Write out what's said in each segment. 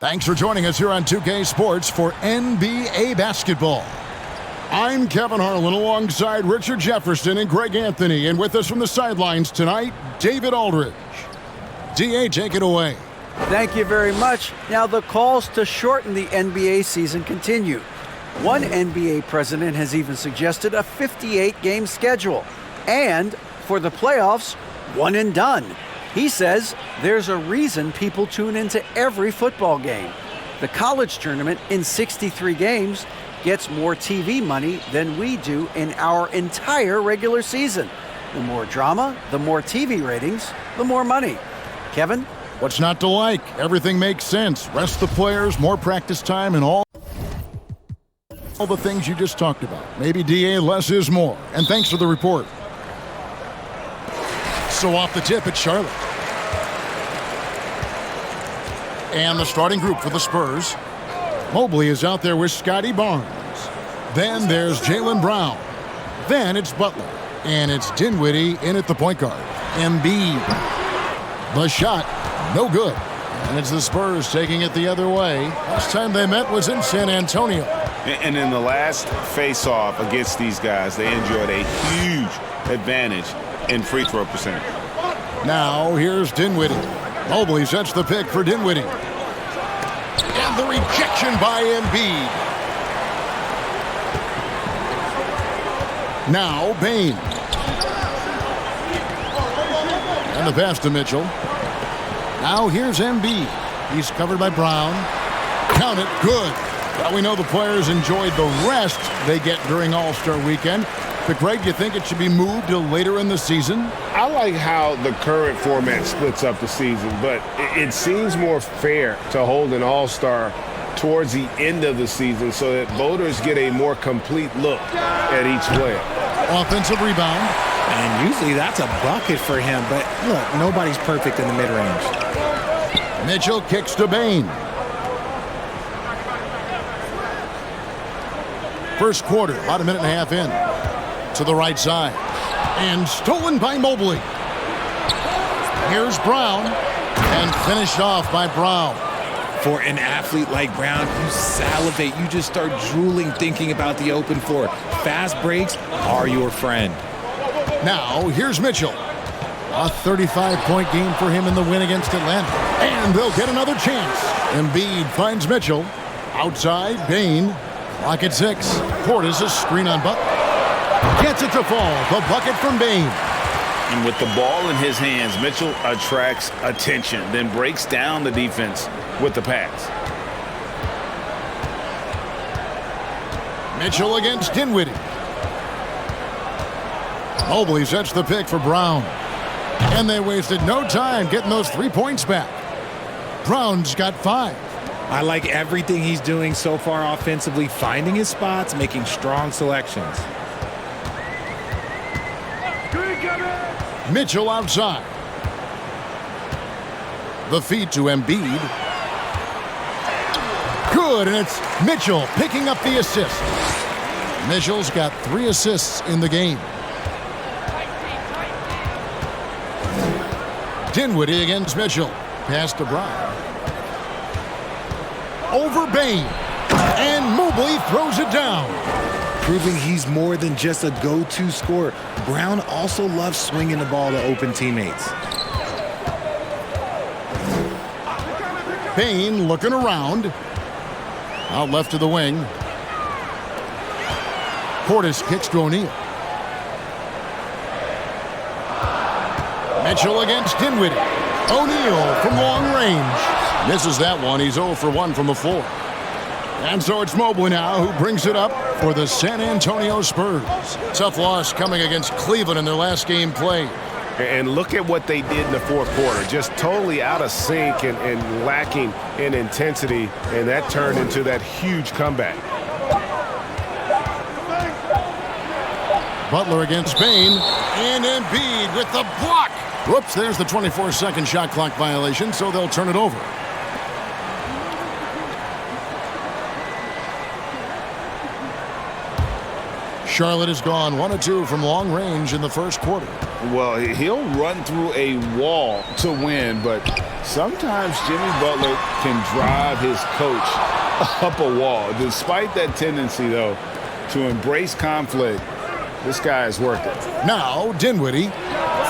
Thanks for joining us here on 2K Sports for NBA basketball. I'm Kevin Harlan alongside Richard Jefferson and Greg Anthony, and with us from the sidelines tonight, David Aldridge. DA, take it away. Thank you very much. Now the calls to shorten the NBA season continue. One NBA president has even suggested a 58-game schedule. And for the playoffs, one and done. He says there's a reason people tune into every football game. The college tournament in 63 games gets more TV money than we do in our entire regular season. The more drama, the more TV ratings, the more money. Kevin? What's not to like? Everything makes sense. Rest the players, more practice time, and all the things you just talked about. Maybe, DA, less is more. And thanks for the report. So off the tip, it's Charlotte. And the starting group for the Spurs. Mobley is out there with Scotty Barnes. Then there's Jaylen Brown. Then it's Butler. And it's Dinwiddie in at the point guard. Embiid. The shot, no good. And it's the Spurs taking it the other way. Last time they met was in San Antonio. And in the last face-off against these guys, they enjoyed a huge advantage in free throw percentage. Now here's Dinwiddie. Mobley sets the pick for Dinwiddie. And the rejection by Embiid. Now Bane. And the pass to Mitchell. Now here's Embiid. He's covered by Brown. Count it, good. Well, we know the players enjoyed the rest they get during All-Star Weekend. But, Greg, you think it should be moved to later in the season? I like how the current format splits up the season, but it seems more fair to hold an All-Star towards the end of the season so that voters get a more complete look at each player. Offensive rebound. And usually that's a bucket for him, but look, nobody's perfect in the mid-range. Mitchell kicks to Bane. First quarter, about a minute and a half in. To the right side. And stolen by Mobley. Here's Brown. And finished off by Brown. For an athlete like Brown, you salivate. You just start drooling thinking about the open floor. Fast breaks are your friend. Now, here's Mitchell. A 35-point game for him in the win against Atlanta. And they'll get another chance. Embiid finds Mitchell. Outside, Bane. Clock at 6. Portis, a screen on Butler. Gets it to fall. The bucket from Bane. And with the ball in his hands, Mitchell attracts attention, then breaks down the defense with the pass. Mitchell against Dinwiddie. Mobley sets the pick for Brown. And they wasted no time getting those 3 points back. Brown's got 5. I like everything he's doing so far offensively, finding his spots, making strong selections. Mitchell outside. The feed to Embiid. Good, and it's Mitchell picking up the assist. Mitchell's got 3 assists in the game. Dinwiddie against Mitchell. Pass to Brown. Over Bane. And Mobley throws it down. Proving he's more than just a go-to scorer. Brown also loves swinging the ball to open teammates. Bane looking around. Out left to the wing. Portis kicks to O'Neal. Mitchell against Dinwiddie. O'Neal from long range. Misses that one. He's 0 for 1 from the floor. And so it's Mobley now who brings it up for the San Antonio Spurs. Tough loss coming against Cleveland in their last game played. And look at what they did in the fourth quarter. Just totally out of sync and lacking in intensity. And that turned into that huge comeback. Butler against Bane. And Embiid with the block. Whoops, there's the 24-second shot clock violation, so they'll turn it over. Charlotte has gone 1 of 2 from long range in the first quarter. Well, he'll run through a wall to win, but sometimes Jimmy Butler can drive his coach up a wall. Despite that tendency, though, to embrace conflict, this guy has worked it. Now, Dinwiddie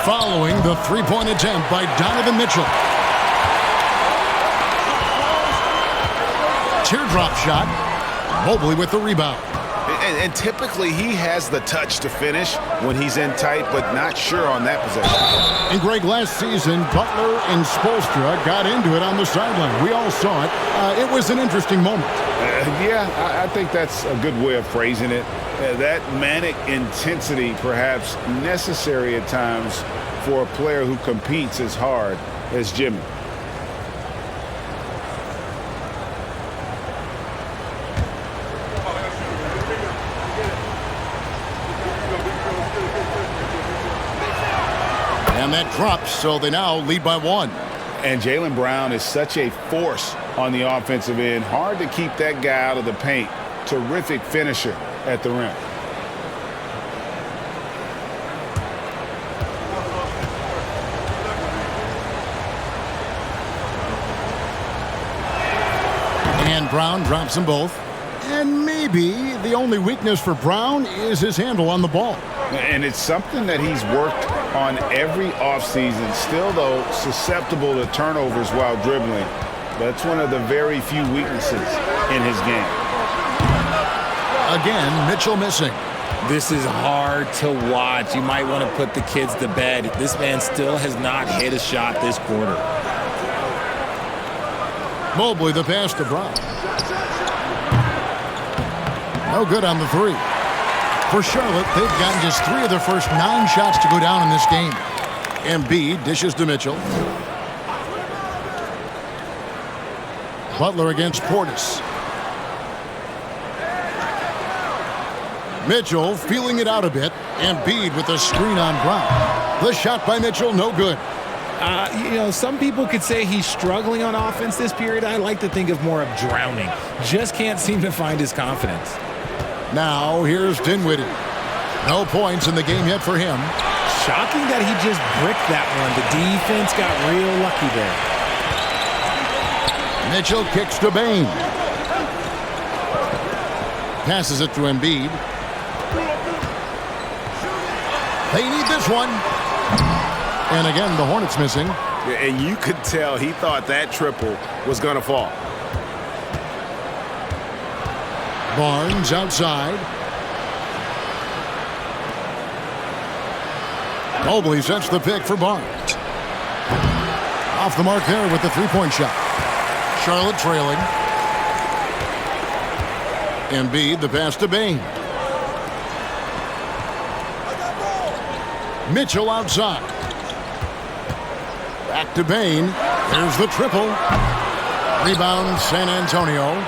following the three-point attempt by Donovan Mitchell. Teardrop shot. Mobley with the rebound. And typically he has the touch to finish when he's in tight, but not sure on that possession. And Greg, last season, Butler and Spoelstra got into it on the sideline. We all saw it. It was an interesting moment. I think that's a good way of phrasing it. That manic intensity perhaps necessary at times for a player who competes as hard as Jimmy. And that drops, so they now lead by 1. And Jaylen Brown is such a force on the offensive end. Hard to keep that guy out of the paint. Terrific finisher at the rim. And Brown drops them both. And maybe the only weakness for Brown is his handle on the ball. And it's something that he's worked on every offseason. Still, though, susceptible to turnovers while dribbling. That's one of the very few weaknesses in his game. Again, Mitchell missing. This is hard to watch. You might want to put the kids to bed. This man still has not hit a shot this quarter. Mobley the pass to Brown. No good on the three. For Charlotte, they've gotten just 3 of their first 9 shots to go down in this game. Embiid dishes to Mitchell. Butler against Portis. Mitchell feeling it out a bit. Embiid with a screen on Brown. The shot by Mitchell, no good. Some people could say he's struggling on offense this period. I like to think of more of drowning. Just can't seem to find his confidence. Now, here's Dinwiddie. No points in the game yet for him. Shocking that he just bricked that one. The defense got real lucky there. Mitchell kicks to Bane. Passes it to Embiid. They need this one. And again, the Hornets missing. And you could tell he thought that triple was going to fall. Barnes outside. Mobley sets the pick for Barnes. Off the mark there with the three-point shot. Charlotte trailing. Embiid the pass to Bane. Mitchell outside. Back to Bane. There's the triple. Rebound San Antonio.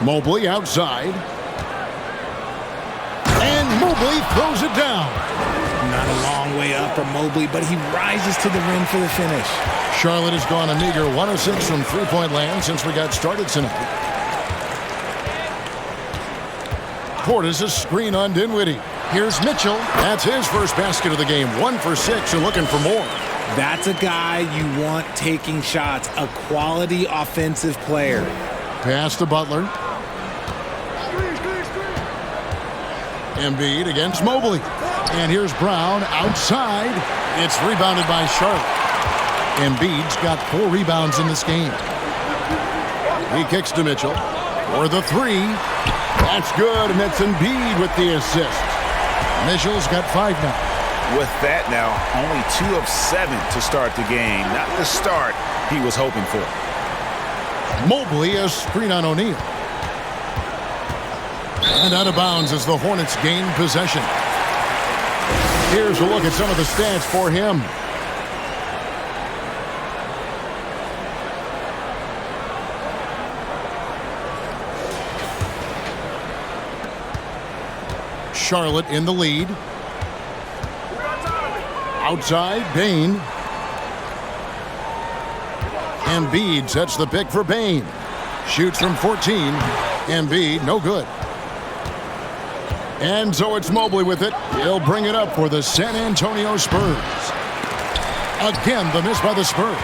Mobley outside. And Mobley throws it down. Not a long way up from Mobley, but he rises to the rim for the finish. Charlotte has gone a meager 1 of 6 from three-point land since we got started tonight. Portis a screen on Dinwiddie. Here's Mitchell. That's his first basket of the game. 1 for 6 and looking for more. That's a guy you want taking shots. A quality offensive player. Pass to Butler. Embiid against Mobley. And here's Brown outside. It's rebounded by Charlotte. Embiid's got 4 rebounds in this game. He kicks to Mitchell for the 3. That's good, and that's Embiid with the assist. Mitchell's got 5 now. With that now, only 2 of 7 to start the game. Not the start he was hoping for. Mobley a screen on O'Neal. And out of bounds as the Hornets gain possession. Here's a look at some of the stats for him. Charlotte in the lead. Outside, Bane. Embiid sets the pick for Bane. Shoots from 14. Embiid, no good. And so it's Mobley with it. He'll bring it up for the San Antonio Spurs. Again, the miss by the Spurs.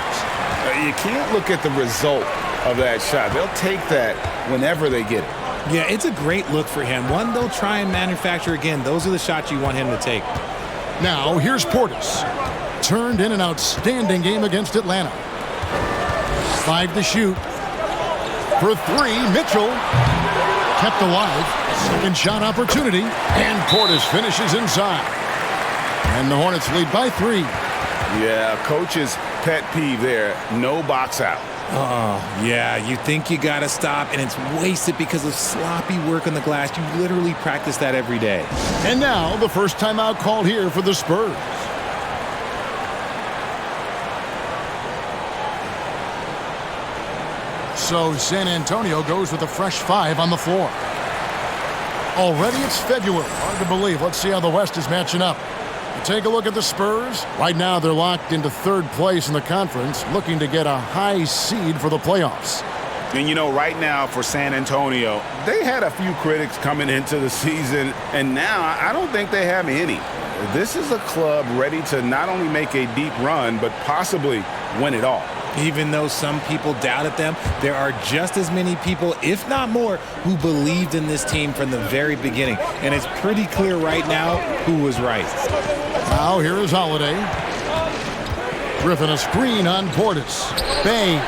You can't look at the result of that shot. They'll take that whenever they get it. Yeah, it's a great look for him. One they'll try and manufacture again. Those are the shots you want him to take. Now, here's Portis. Turned in an outstanding game against Atlanta. 5 to shoot. For 3, Mitchell. Kept alive. Second shot opportunity. And Portis finishes inside. And the Hornets lead by 3. Yeah, coach's pet peeve there. No box out. Oh, yeah, you think you got to stop, and it's wasted because of sloppy work on the glass. You literally practice that every day. And now the first timeout called here for the Spurs. So San Antonio goes with a fresh 5 on the floor. Already it's February. Hard to believe. Let's see how the West is matching up. Take a look at the Spurs. Right now, they're locked into 3rd place in the conference, looking to get a high seed for the playoffs. And, you know, right now for San Antonio, they had a few critics coming into the season, and now I don't think they have any. This is a club ready to not only make a deep run, but possibly win it all. Even though some people doubted them, there are just as many people, if not more, who believed in this team from the very beginning. And it's pretty clear right now who was right. Now here is Holiday. Griffin a screen on Portis. Bang.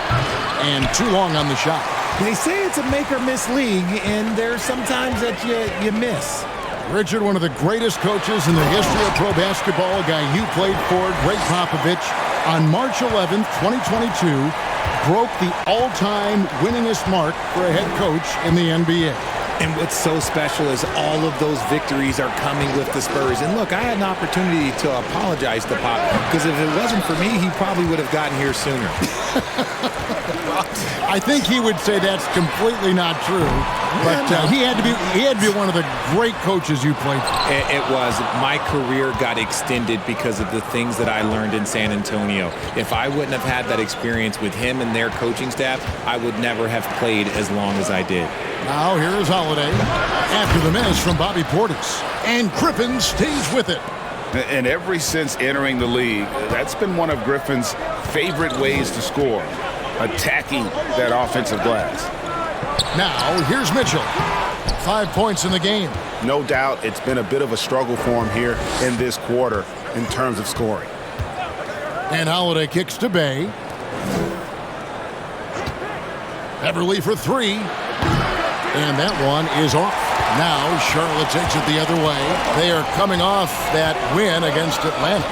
And too long on the shot. They say it's a make-or-miss league, and there's sometimes that you miss. Richard, one of the greatest coaches in the history of pro basketball, a guy you played for, Greg Popovich, on March 11th, 2022, broke the all-time winningest mark for a head coach in the NBA. And what's so special is all of those victories are coming with the Spurs. And look, I had an opportunity to apologize to Pop, because if it wasn't for me, he probably would have gotten here sooner. I think he would say that's completely not true. But he had to be one of the great coaches you played for. It was. My career got extended because of the things that I learned in San Antonio. If I wouldn't have had that experience with him and their coaching staff, I would never have played as long as I did. Now here is Holiday after the miss from Bobby Portis. And Griffin stays with it. And ever since entering the league, that's been one of Griffin's favorite ways to score, attacking that offensive glass. Now here's Mitchell. 5 points in the game. No doubt it's been a bit of a struggle for him here in this quarter in terms of scoring. And Holiday kicks to Bay. Beverly for 3. And that one is off. Now Charlotte takes it the other way. They are coming off that win against Atlanta.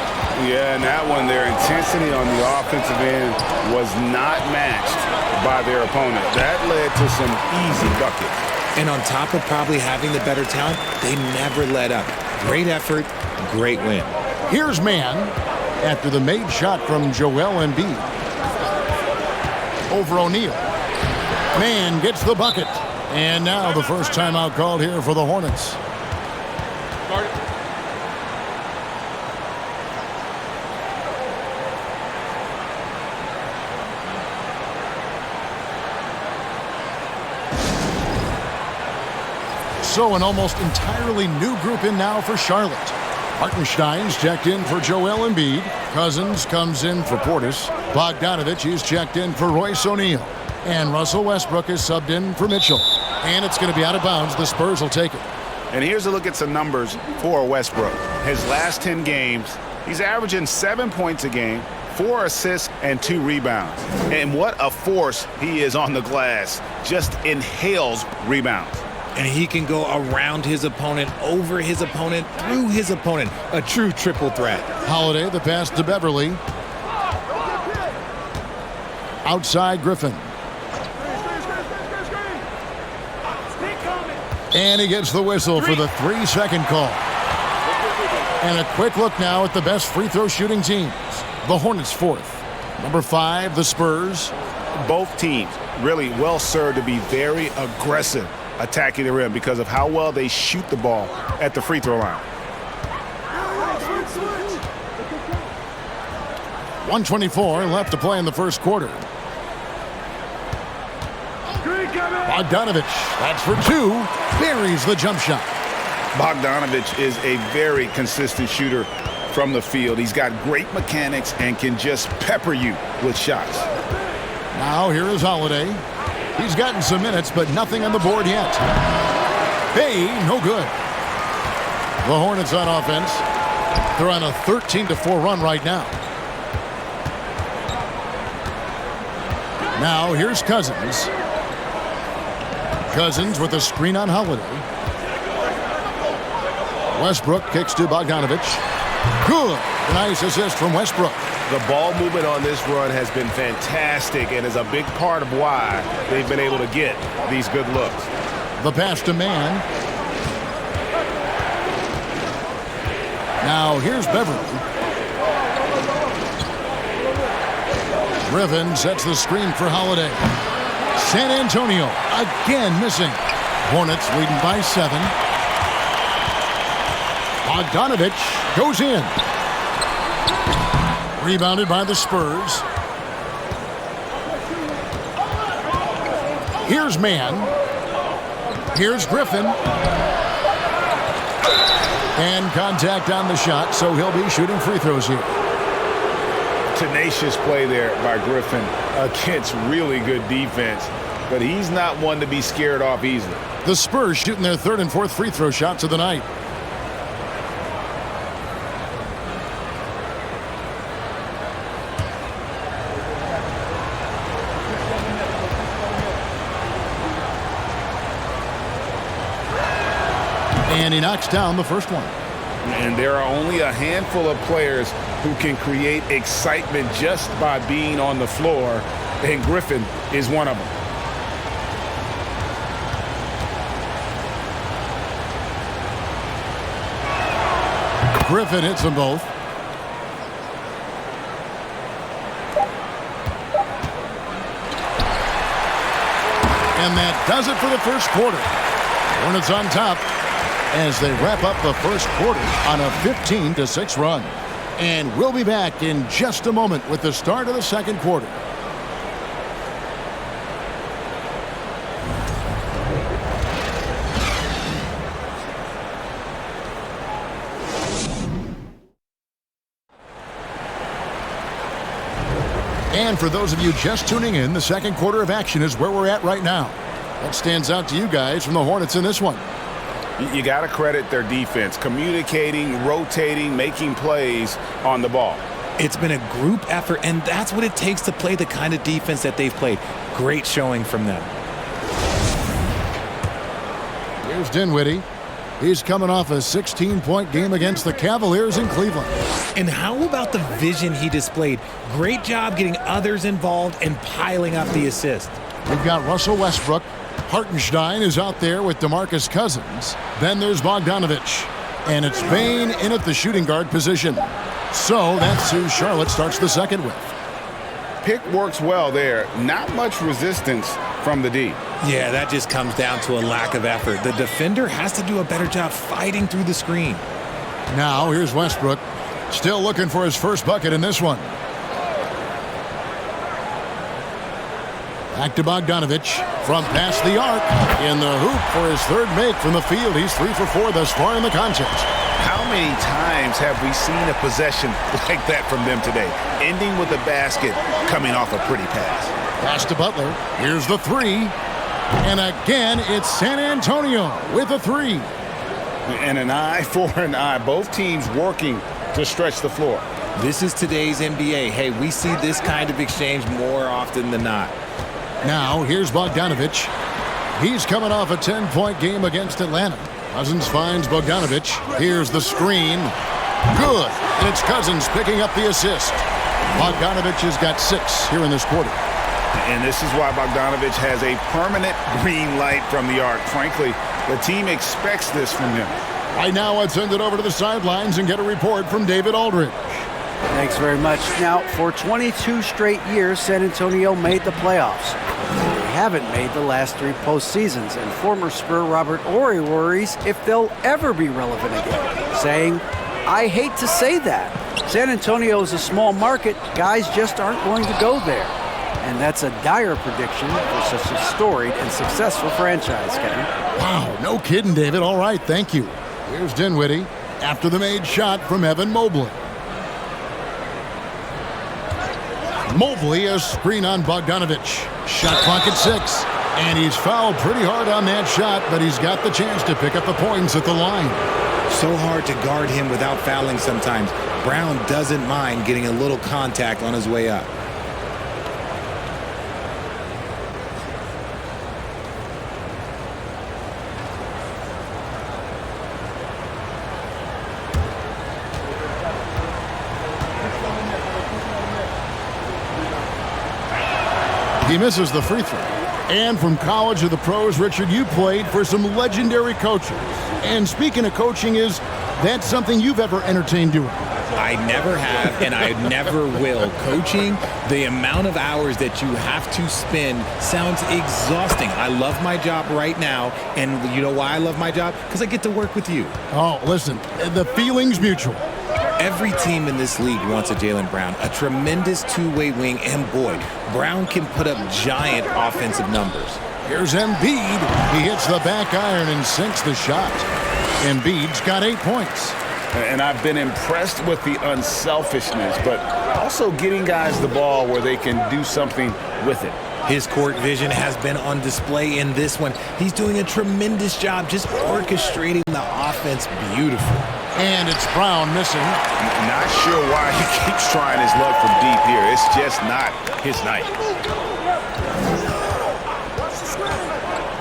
Yeah, and that one, their intensity on the offensive end was not matched by their opponent. That led to some easy buckets. And on top of probably having the better talent, they never let up. Great effort, great win. Here's Mann after the made shot from Joel Embiid. Over O'Neal. Mann gets the bucket. And now the first timeout called here for the Hornets. So an almost entirely new group in now for Charlotte. Hartenstein's checked in for Joel Embiid. Cousins comes in for Portis. Bogdanovich is checked in for Royce O'Neal. And Russell Westbrook is subbed in for Mitchell. And it's going to be out of bounds. The Spurs will take it. And here's a look at some numbers for Westbrook. His last 10 games, he's averaging 7 points a game, 4 assists, and 2 rebounds. And what a force he is on the glass. Just inhales rebounds. And he can go around his opponent, over his opponent, through his opponent. A true triple threat. Holiday, the pass to Beverly. Outside Griffin. And he gets the whistle for the 3-second call. And a quick look now at the best free throw shooting teams. The Hornets 4th. Number 5, the Spurs. Both teams really well served to be very aggressive attacking the rim because of how well they shoot the ball at the free throw line. 1:24 left to play in the first quarter. Bogdanovich, that's for two, buries the jump shot. Bogdanovich is a very consistent shooter from the field. He's got great mechanics and can just pepper you with shots. Now here is Holiday. He's gotten some minutes, but nothing on the board yet. Hey, no good. The Hornets on offense. They're on a 13-4 run right now. Now here's Cousins. Cousins with a screen on Holiday. Westbrook kicks to Bogdanovich. Good. Nice assist from Westbrook. The ball movement on this run has been fantastic and is a big part of why they've been able to get these good looks. The pass to Mann. Now here's Beverly. Griffin sets the screen for Holiday. San Antonio again missing. Hornets leading by 7. Bogdanovich goes in. Rebounded by the Spurs. Here's Mann. Here's Griffin. And contact on the shot, so he'll be shooting free throws here. Tenacious play there by Griffin against really good defense, but he's not one to be scared off easily. The Spurs shooting their 3rd and 4th free throw shots of the night. And he knocks down the first one. And there are only a handful of players who can create excitement just by being on the floor, and Griffin is one of them. Griffin hits them both. And that does it for the first quarter. Hornets on top as they wrap up the first quarter on a 15-6 run. And we'll be back in just a moment with the start of the second quarter. And for those of you just tuning in, the second quarter of action is where we're at right now. What stands out to you guys from the Hornets in this one? You got to credit their defense, communicating, rotating, making plays on the ball. It's been a group effort, and that's what it takes to play the kind of defense that they've played. Great showing from them. Here's Dinwiddie. He's coming off a 16-point game against the Cavaliers in Cleveland. And how about the vision he displayed? Great job getting others involved and piling up the assist. We've got Russell Westbrook. Hartenstein is out there with DeMarcus Cousins. Then there's Bogdanovich. And it's Bane in at the shooting guard position. So that's who Charlotte starts the second with. Pick works well there. Not much resistance from the D. Yeah, that just comes down to a lack of effort. The defender has to do a better job fighting through the screen. Now here's Westbrook. Still looking for his first bucket in this one. Back to Bogdanovich from past the arc. In the hoop for his 3rd make from the field. He's 3 for 4 thus far in the contest. How many times have we seen a possession like that from them today? Ending with a basket, coming off a pretty pass. Pass to Butler. Here's the 3. And again, it's San Antonio with a 3. And an eye for an eye. Both teams working to stretch the floor. This is today's NBA. Hey, we see this kind of exchange more often than not. Now, here's Bogdanovich. He's coming off a 10-point game against Atlanta. Cousins finds Bogdanovich. Here's the screen. Good. And it's Cousins picking up the assist. Bogdanovich has got 6 here in this quarter. And this is why Bogdanovich has a permanent green light from the arc. Frankly, the team expects this from him. Right now, let's send it over to the sidelines and get a report from David Aldridge. Thanks very much. Now, for 22 straight years, San Antonio made the playoffs. They haven't made the last 3 postseasons, and former Spur Robert Horry worries if they'll ever be relevant again, saying, "I hate to say that. San Antonio is a small market. Guys just aren't going to go there." And that's a dire prediction for such a storied and successful franchise, Kevin. Wow, no kidding, David. All right, thank you. Here's Dinwiddie after the made shot from Evan Mobley. Mobley, a screen on Bogdanovich. Shot clock at 6. And he's fouled pretty hard on that shot, but he's got the chance to pick up the points at the line. So hard to guard him without fouling sometimes. Brown doesn't mind getting a little contact on his way up. He misses the free throw. And from college to the pros, Richard, you played for some legendary coaches. And speaking of coaching, is that something you've ever entertained doing? I never have, and I never will. Coaching, the amount of hours that you have to spend sounds exhausting. I love my job right now, and you know why I love my job? Because I get to work with you. Oh, listen, the feeling's mutual. Every team in this league wants a Jaylen Brown, a tremendous two-way wing, and boy, Brown can put up giant offensive numbers. Here's Embiid. He hits the back iron and sinks the shot. Embiid's got 8 points. And I've been impressed with the unselfishness, but also getting guys the ball where they can do something with it. His court vision has been on display in this one. He's doing a tremendous job just orchestrating the offense beautiful. And it's Brown missing. Not sure why he keeps trying his luck from deep here. It's just not his night.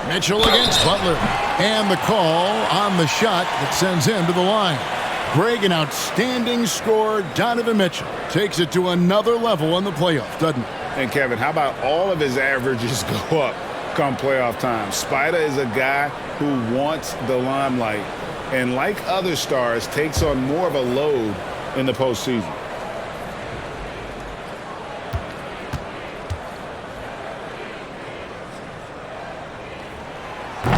Mitchell against Butler. And the call on the shot that sends him to the line. Greg, an outstanding scorer. Donovan Mitchell takes it to another level in the playoffs, doesn't he? And Kevin, how about all of his averages go up come playoff time? Spider is a guy who wants the limelight, and like other stars, takes on more of a load in the postseason.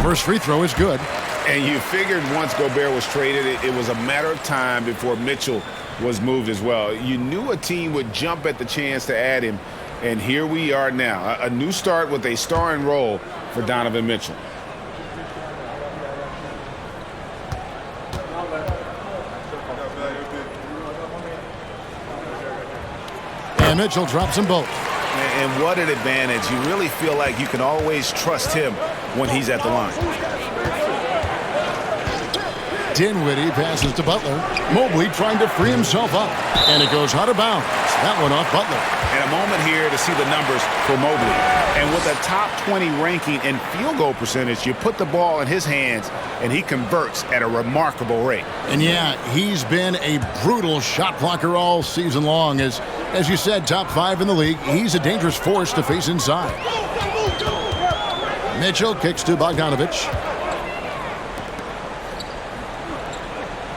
First free throw is good. And you figured once Gobert was traded, it was a matter of time before Mitchell was moved as well. You knew a team would jump at the chance to add him, and here we are now. A new start with a starring role for Donovan Mitchell. And Mitchell drops them both. And what an advantage. You really feel like you can always trust him when he's at the line. Dinwiddie passes to Butler. Mobley trying to free himself up. And it goes out of bounds. That one off Butler. And a moment here to see the numbers for Mobley. And with a top 20 ranking in field goal percentage, you put the ball in his hands, and he converts at a remarkable rate. And yeah, he's been a brutal shot blocker all season long. As you said, top 5 in the league. He's a dangerous force to face inside. Mitchell kicks to Bogdanovich.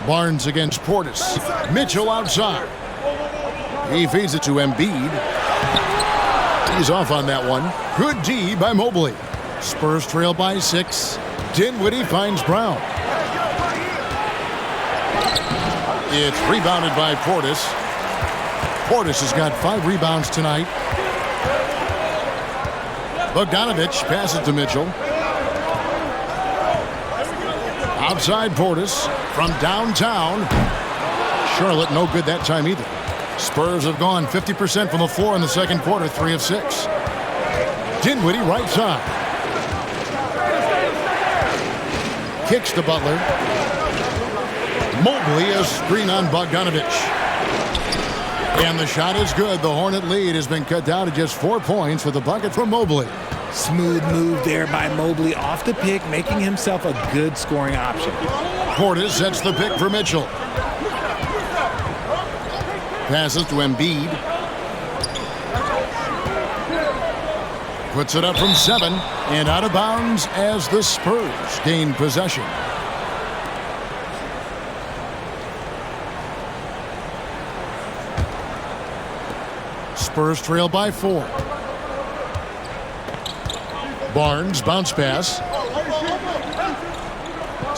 Barnes against Portis. Mitchell outside. He feeds it to Embiid. He's off on that one. Good D by Mobley. Spurs trail by 6. Dinwiddie finds Brown. It's rebounded by Portis. Portis has got 5 rebounds tonight. Bogdanovich passes to Mitchell. Outside Portis from downtown. Charlotte no good that time either. Spurs have gone 50% from the floor in the second quarter, 3 of 6. Dinwiddie right side. Kicks to Butler. Mobley a screen on Bogdanovich. And the shot is good. The Hornet lead has been cut down to just 4 points with a bucket from Mobley. Smooth move there by Mobley off the pick, making himself a good scoring option. Portis sets the pick for Mitchell. Passes to Embiid. Puts it up from 7 and out of bounds as the Spurs gain possession. Spurs trail by 4. Barnes bounce pass.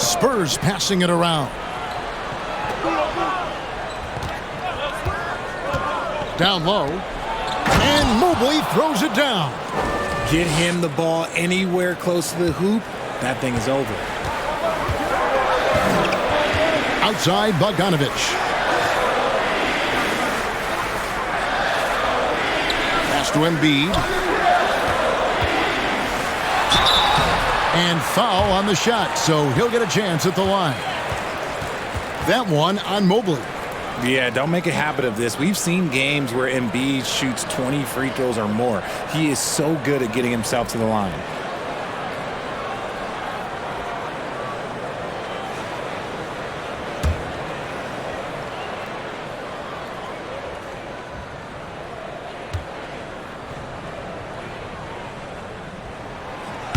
Spurs passing it around. Down low. And Mobley throws it down. Get him the ball anywhere close to the hoop, that thing is over. Outside, Bogdanovich. Pass to Embiid. And foul on the shot, so he'll get a chance at the line. That one on Mobley. Yeah, don't make a habit of this. We've seen games where Embiid shoots 20 free throws or more. He is so good at getting himself to the line.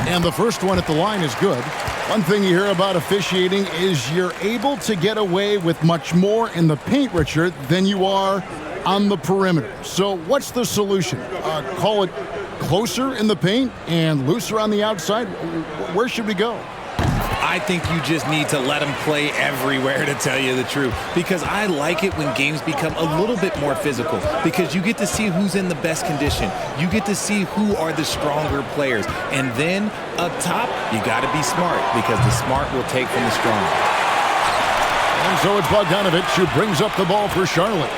And the first one at the line is good. One thing you hear about officiating is you're able to get away with much more in the paint, Richard, than you are on the perimeter. So what's the solution? Call it closer in the paint and looser on the outside? Where should we go? I think you just need to let him play everywhere, to tell you the truth, because I like it when games become a little bit more physical, because you get to see who's in the best condition. You get to see who are the stronger players. And then up top, you got to be smart, because the smart will take from the strong. And so it's Bogdanovich who brings up the ball for Charlotte.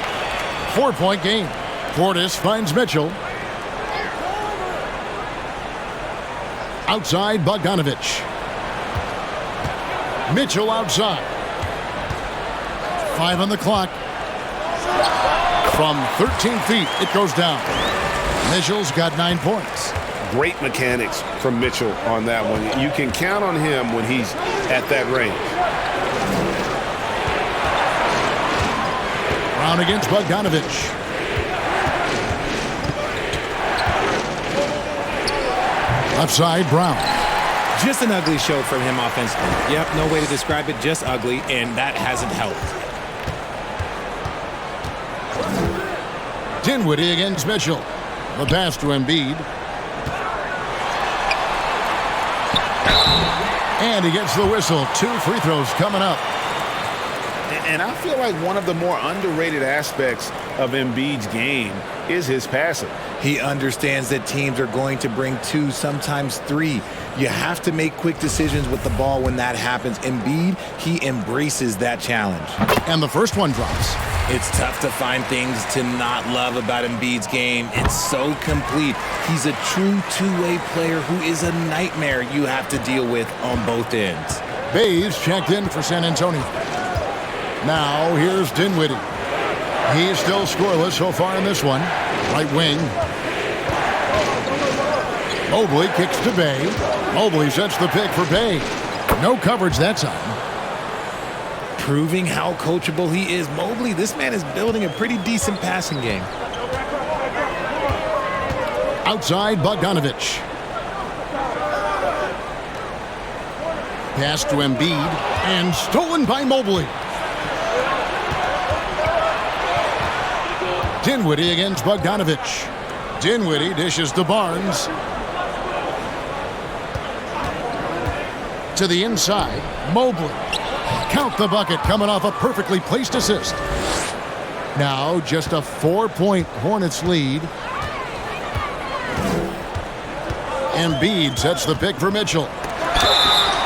4-point game. Portis finds Mitchell. Outside, Bogdanovich. Mitchell outside. 5 on the clock. From 13 feet, it goes down. Mitchell's got 9 points. Great mechanics from Mitchell on that one. You can count on him when he's at that range. Brown against Bogdanovich. Left side, Brown. Just an ugly show from him offensively. Yep, no way to describe it, just ugly, and that hasn't helped. Dinwiddie against Mitchell. The pass to Embiid. And he gets the whistle. 2 free throws coming up. And I feel like one of the more underrated aspects of Embiid's game is his passing. He understands that teams are going to bring 2, sometimes 3. You have to make quick decisions with the ball when that happens. Embiid, he embraces that challenge. And the first one drops. It's tough to find things to not love about Embiid's game. It's so complete. He's a true two-way player who is a nightmare you have to deal with on both ends. Bays checked in for San Antonio. Now here's Dinwiddie. He's still scoreless so far in this one. Right wing. Mobley kicks to Bay. Mobley sets the pick for Bay. No coverage that time. Proving how coachable he is. Mobley, this man is building a pretty decent passing game. Outside, Bogdanovich. Pass to Embiid. And stolen by Mobley. Dinwiddie against Bogdanovich. Dinwiddie dishes to Barnes. To the inside, Mobley. Count the bucket coming off a perfectly placed assist. Now just a 4-point Hornets lead. Embiid sets the pick for Mitchell.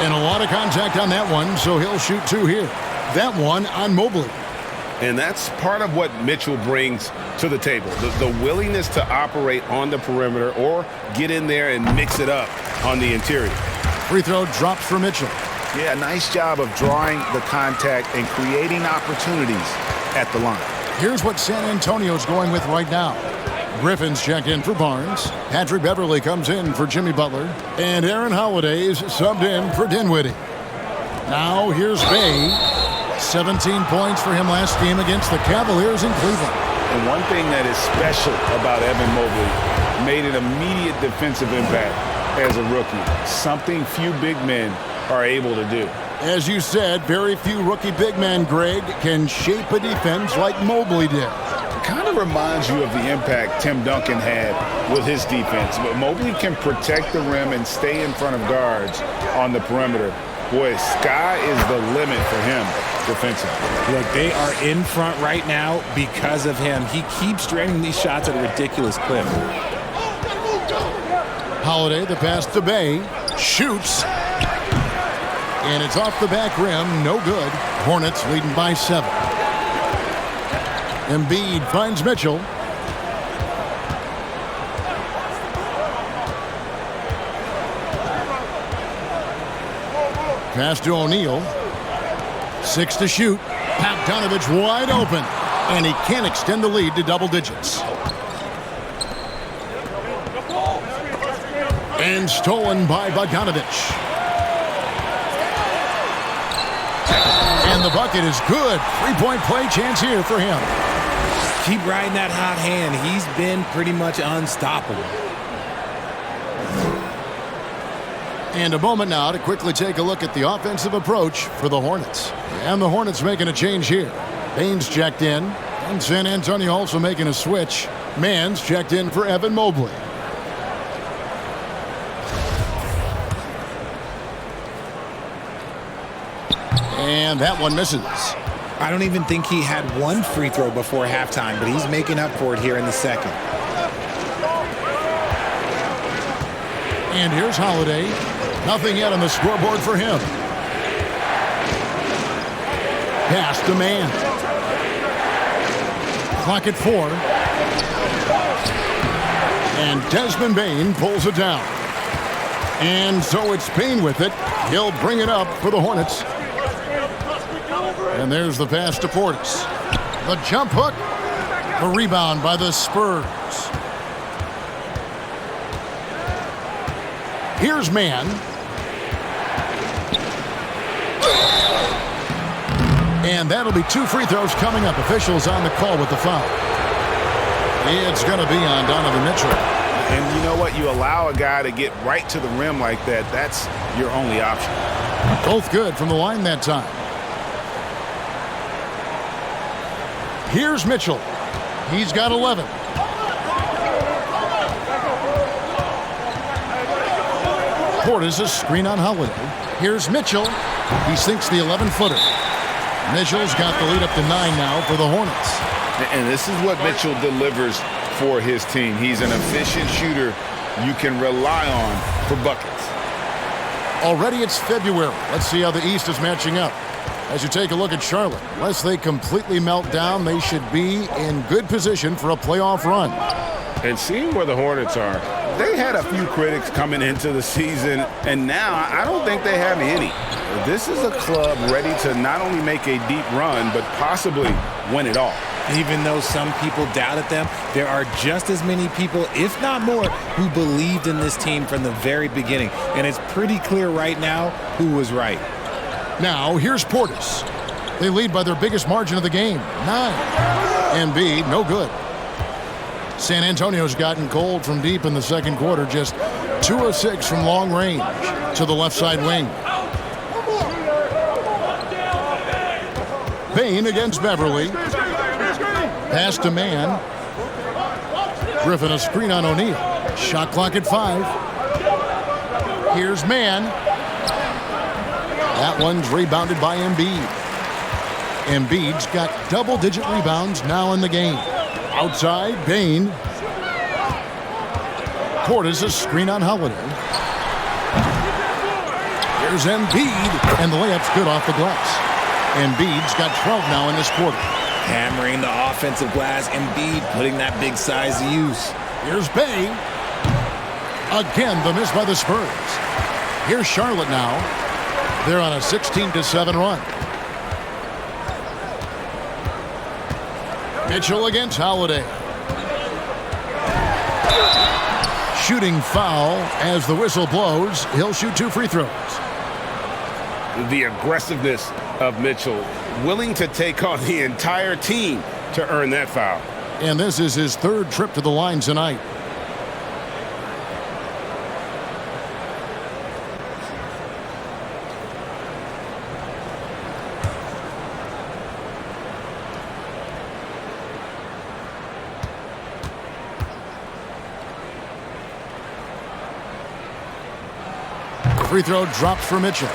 And a lot of contact on that one, so he'll shoot 2 here. That one on Mobley. And that's part of what Mitchell brings to the table. The willingness to operate on the perimeter or get in there and mix it up on the interior. Free throw drops for Mitchell. Yeah, nice job of drawing the contact and creating opportunities at the line. Here's what San Antonio's going with right now. Griffin's checked in for Barnes. Patrick Beverley comes in for Jimmy Butler. And Aaron Holiday's subbed in for Dinwiddie. Now here's Bay. 17 points for him last game against the Cavaliers in Cleveland. And one thing that is special about Evan Mobley, made an immediate defensive impact as a rookie. Something few big men are able to do. As you said, very few rookie big men, Greg, can shape a defense like Mobley did. It kind of reminds you of the impact Tim Duncan had with his defense. But Mobley can protect the rim and stay in front of guards on the perimeter. boy, sky is the limit for him defensively. Look, they are in front right now because of him. He keeps draining these shots at a ridiculous clip. Holiday, the pass to Bay, shoots. And it's off the back rim, no good. Hornets leading by 7. Embiid finds Mitchell. Pass to O'Neal. 6 to shoot. Bogdanovich wide open. And he can't extend the lead to double digits. And stolen by Bogdanovich. And the bucket is good. 3-point play chance here for him. Keep riding that hot hand. He's been pretty much unstoppable. And a moment now to quickly take a look at the offensive approach for the Hornets. And the Hornets making a change here. Baines checked in. And San Antonio also making a switch. Mans checked in for Evan Mobley. And that one misses. I don't even think he had one free throw before halftime, but he's making up for it here in the second. And here's Holiday. Nothing yet on the scoreboard for him. Pass to Man. Clock at 4. And Desmond Bane pulls it down. And so it's Bane with it. He'll bring it up for the Hornets. And there's the pass to Portis. The jump hook. The rebound by the Spurs. Here's Man. And that'll be 2 free throws coming up. Officials on the call with the foul. It's going to be on Donovan Mitchell. And you know what? You allow a guy to get right to the rim like that. That's your only option. Both good from the line that time. Here's Mitchell. He's got 11. Portis a screen on Holiday. Here's Mitchell. He sinks the 11-footer. Mitchell's got the lead up to 9 now for the Hornets. And this is what Mitchell delivers for his team. He's an efficient shooter you can rely on for buckets. Already it's February. Let's see how the East is matching up. As you take a look at Charlotte, unless they completely melt down, they should be in good position for a playoff run. And seeing where the Hornets are, they had a few critics coming into the season, and now I don't think they have any. This is a club ready to not only make a deep run, but possibly win it all. Even though some people doubted them, there are just as many people, if not more, who believed in this team from the very beginning. And it's pretty clear right now who was right. Now, here's Portis. They lead by their biggest margin of the game, 9. Embiid, no good. San Antonio's gotten cold from deep in the second quarter, just 2 of 6 from long range to the left side wing. Bane against Beverly. Pass to Man. Griffin a screen on O'Neal. Shot clock at 5. Here's Man. That one's rebounded by Embiid. Embiid's got double-digit rebounds now in the game. Outside, Bane. Portis a screen on Holiday. Here's Embiid, and the layup's good off the glass. Embiid's got 12 now in this quarter. Hammering the offensive glass. Embiid putting that big size to use. Here's Bay. Again, the miss by the Spurs. Here's Charlotte now. They're on a 16-7 run. Mitchell against Holiday. Shooting foul as the whistle blows. He'll shoot 2 free throws. The aggressiveness of Mitchell, willing to take on the entire team to earn that foul. And this is his 3rd trip to the line tonight. Free throw dropped for Mitchell.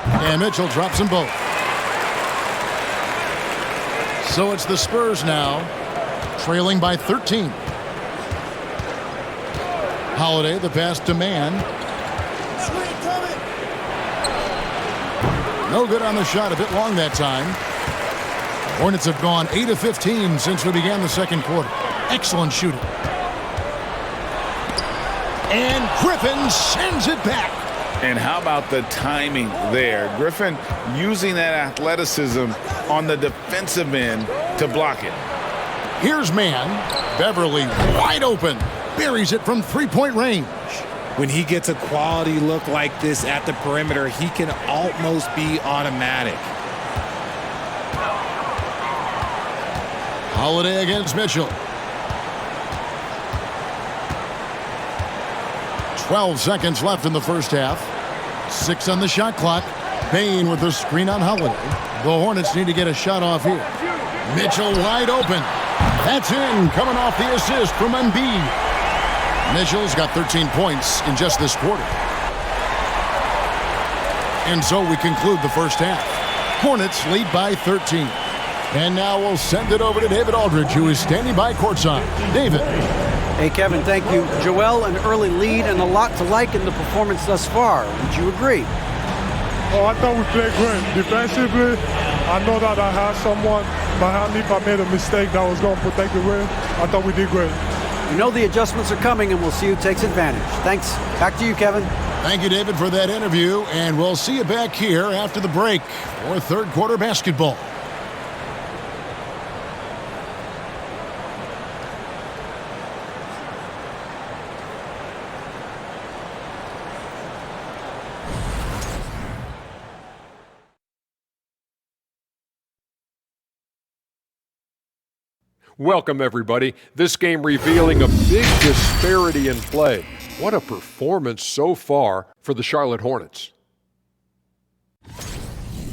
And Mitchell drops them both. So it's the Spurs now, trailing by 13. Holiday, the pass to Mann. No good on the shot, a bit long that time. Hornets have gone 8 of 15 since we began the second quarter. Excellent shooting. And Griffin sends it back. And how about the timing there? Griffin using that athleticism on the defensive end to block it. Here's Mann. Beverly wide open. Buries it from three-point range. When he gets a quality look like this at the perimeter, he can almost be automatic. Holiday against Mitchell. 12 seconds left in the first half. 6 on the shot clock. Bain with the screen on Holiday. The Hornets need to get a shot off here. Mitchell wide open. That's in, coming off the assist from Embiid. Mitchell's got 13 points in just this quarter. And so we conclude the first half. Hornets lead by 13. And now we'll send it over to David Aldridge, who is standing by courtside. David. Hey, Kevin, thank you. Joel, an early lead and a lot to like in the performance thus far. Would you agree? Oh, I thought we played great. Defensively, I know that I had someone behind me if I made a mistake that was going to protect the rim. I thought we did great. We know the adjustments are coming, and we'll see who takes advantage. Thanks. Back to you, Kevin. Thank you, David, for that interview. And we'll see you back here after the break for third quarter basketball. Welcome, everybody. This game revealing a big disparity in play. What a performance so far for the Charlotte Hornets.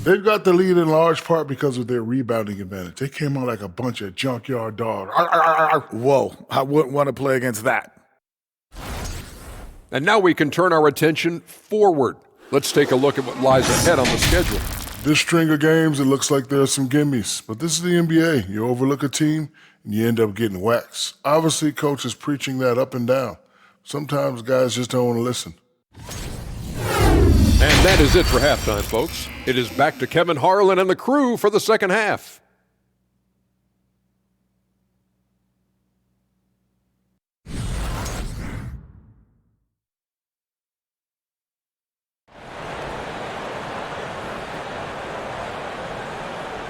They've got the lead in large part because of their rebounding advantage. They came out like a bunch of junkyard dogs. Whoa, I wouldn't want to play against that. And now we can turn our attention forward. Let's take a look at what lies ahead on the schedule. This string of games, it looks like there are some gimmies. But this is the NBA. You overlook a team, and you end up getting waxed. Obviously, coach is preaching that up and down. Sometimes guys just don't want to listen. And that is it for halftime, folks. It is back to Kevin Harlan and the crew for the second half.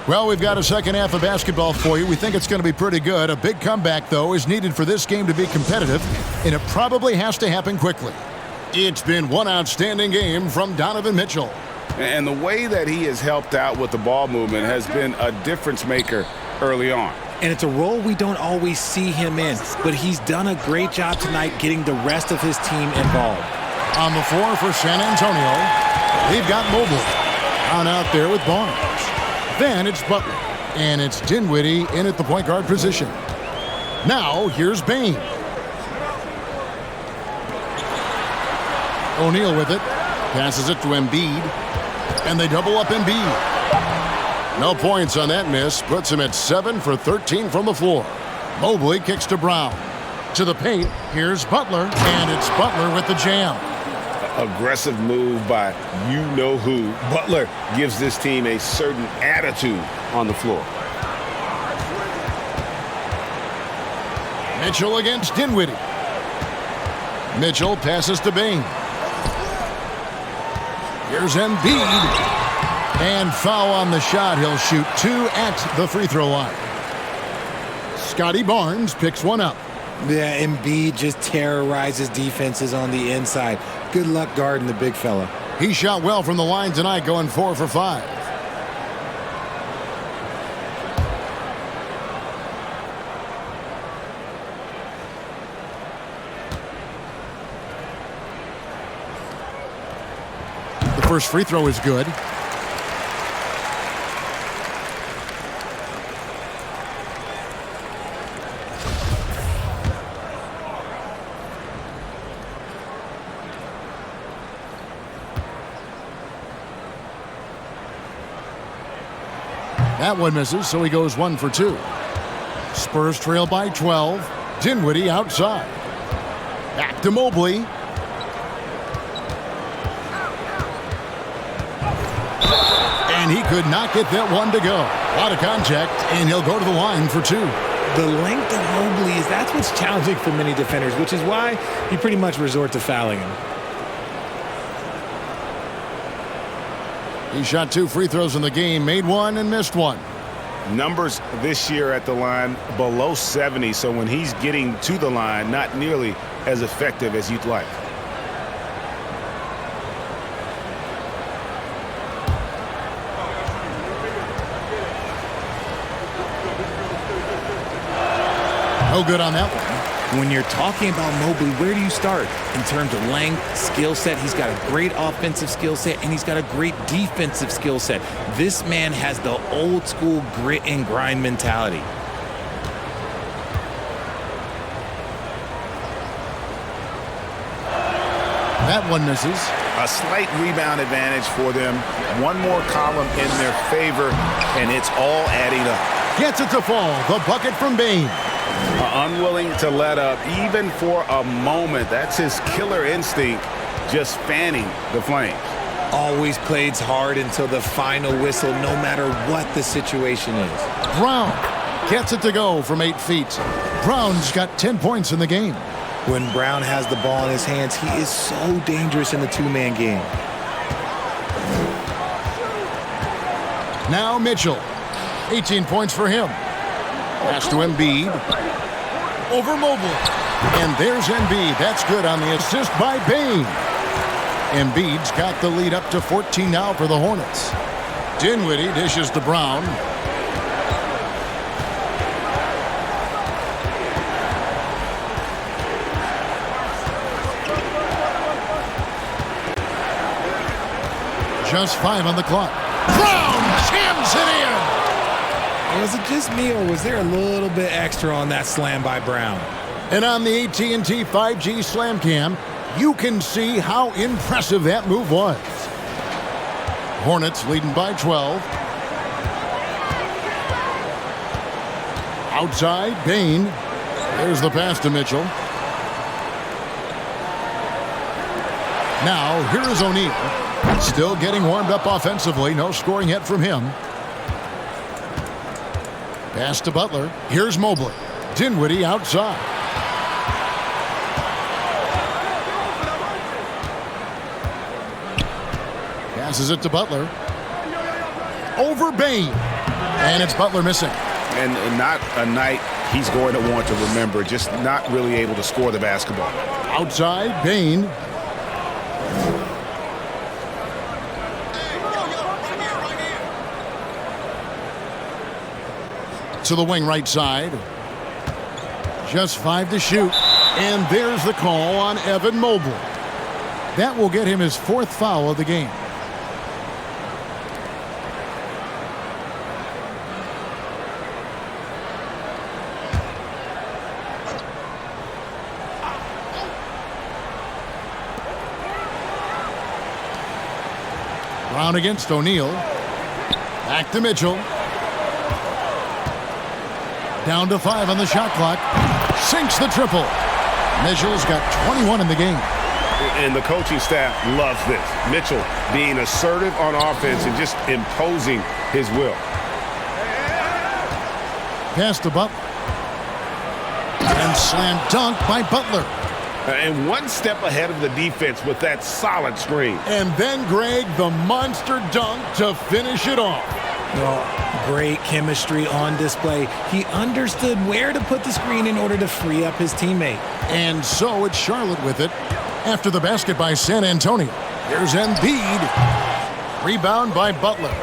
Well, we've got a second half of basketball for you. We think it's going to be pretty good. A big comeback, though, is needed for this game to be competitive, and it probably has to happen quickly. It's been one outstanding game from Donovan Mitchell. And the way that he has helped out with the ball movement has been a difference maker early on. And it's a role we don't always see him in, but he's done a great job tonight getting the rest of his team involved. On the floor for San Antonio, they've got Mobley on out there with Barnes. Then it's Butler, and it's Dinwiddie in at the point guard position. Now, here's Bain. O'Neal with it, passes it to Embiid, and they double up Embiid. No points on that miss, puts him at 7 for 13 from the floor. Mobley kicks to Brown. To the paint, here's Butler, and it's Butler with the jam. Aggressive move by you-know-who. Butler gives this team a certain attitude on the floor. Mitchell against Dinwiddie. Mitchell passes to Bain. Here's Embiid. And foul on the shot. He'll shoot 2 at the free throw line. Scotty Barnes picks one up. Yeah, Embiid just terrorizes defenses on the inside. Good luck guarding the big fella. He shot well from the line tonight, going 4 for 5. The first free throw is good. That one misses, so he goes 1 for 2. Spurs trail by 12. Dinwiddie outside. Back to Mobley. And he could not get that one to go. A lot of contact, and he'll go to the line for 2. The length of Mobley that's what's challenging for many defenders, which is why you pretty much resort to fouling him. He shot 2 free throws in the game, made 1 and missed 1. Numbers this year at the line below 70, so when he's getting to the line, not nearly as effective as you'd like. No good on that one. When you're talking about Mobley, where do you start? In terms of length, skill set, he's got a great offensive skill set, and he's got a great defensive skill set. This man has the old school grit and grind mentality. That one misses. A slight rebound advantage for them. One more column in their favor, and it's all adding up. Gets it to fall. The bucket from Bane. Unwilling to let up even for a moment. That's his killer instinct, just fanning the flames. Always plays hard until the final whistle, no matter what the situation is. Brown gets it to go from 8 feet. Brown's got 10 points in the game. When Brown has the ball in his hands, he is so dangerous in the two-man game. Now Mitchell. 18 points for him. Pass to Embiid. Over Mobley. And there's Embiid. That's good on the assist by Bane. Embiid's got the lead up to 14 now for the Hornets. Dinwiddie dishes to Brown. Just 5 on the clock. Brown jams it in. Was it just me, or was there a little bit extra on that slam by Brown? And on the AT&T 5G Slam Cam, you can see how impressive that move was. Hornets leading by 12. Outside, Bane. There's the pass to Mitchell. Now, here is O'Neal. Still getting warmed up offensively. No scoring yet from him. Pass to Butler. Here's Mobley. Dinwiddie outside. Passes it to Butler. Over Bane. And it's Butler missing. And not a night he's going to want to remember. Just not really able to score the basketball. Outside, Bane. To the wing right side. Just 5 to shoot. And there's the call on Evan Mobley. That will get him his 4th foul of the game. Brown against O'Neal. Back to Mitchell. Down to 5 on the shot clock. Sinks the triple. Mitchell's got 21 in the game. And the coaching staff loves this. Mitchell being assertive on offense and just imposing his will. Pass to Butler. And slam dunk by Butler. And one step ahead of the defense with that solid screen. And then, Greg, the monster dunk to finish it off. Well, great chemistry on display. He understood where to put the screen in order to free up his teammate. And so it's Charlotte with it after the basket by San Antonio. Here's Embiid. Rebound by Butler.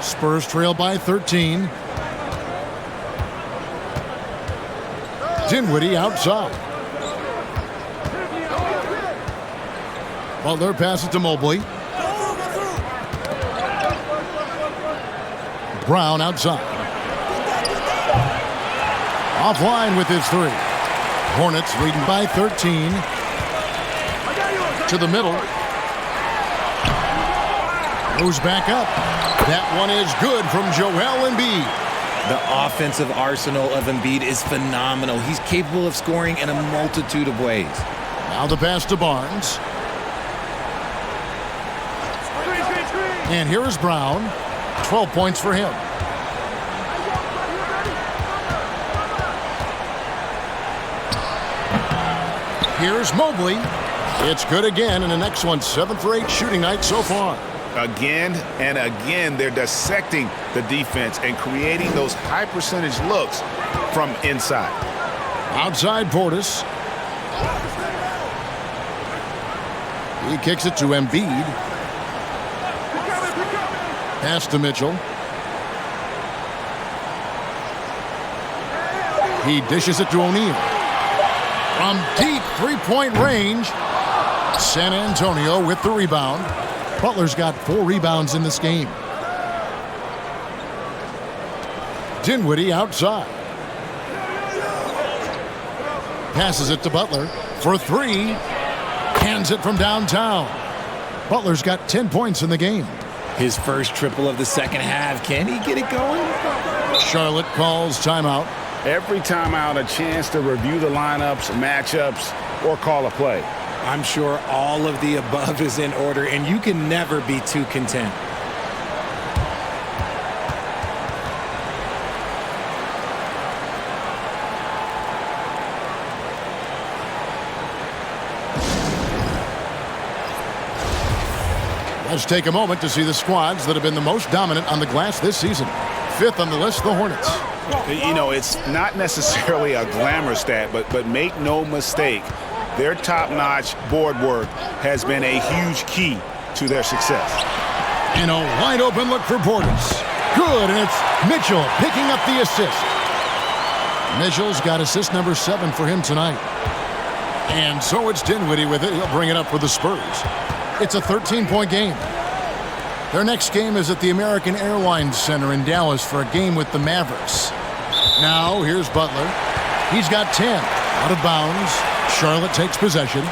Spurs trail by 13. Dinwiddie outside. Butler passes to Mobley. Brown outside. Offline with his 3. Hornets leading by 13. To the middle. Goes back up. That one is good from Joel Embiid. The offensive arsenal of Embiid is phenomenal. He's capable of scoring in a multitude of ways. Now the pass to Barnes. And here is Brown. 12 points for him. Here's Mobley. It's good again, and the next one 7 for 8 shooting night so far. Again and again, they're dissecting the defense and creating those high percentage looks from inside. Outside Portis. He kicks it to Embiid. Pass to Mitchell. He dishes it to O'Neal. From deep three-point range, San Antonio with the rebound. Butler's got 4 rebounds in this game. Dinwiddie outside. Passes it to Butler for 3. Hands it from downtown. Butler's got 10 points in the game. His first triple of the second half. Can he get it going? Charlotte calls timeout. Every timeout, a chance to review the lineups, matchups, or call a play. I'm sure all of the above is in order, and you can never be too content. Let's take a moment to see the squads that have been the most dominant on the glass this season. 5th on the list, the Hornets. You know, it's not necessarily a glamour stat, but make no mistake, their top-notch board work has been a huge key to their success. And a wide-open look for Portis. Good, and it's Mitchell picking up the assist. Mitchell's got assist number 7 for him tonight. And so it's Dinwiddie with it. He'll bring it up for the Spurs. It's a 13-point game. Their next game is at the American Airlines Center in Dallas for a game with the Mavericks. Now, here's Butler. He's got 10. Out of bounds. Charlotte takes possession.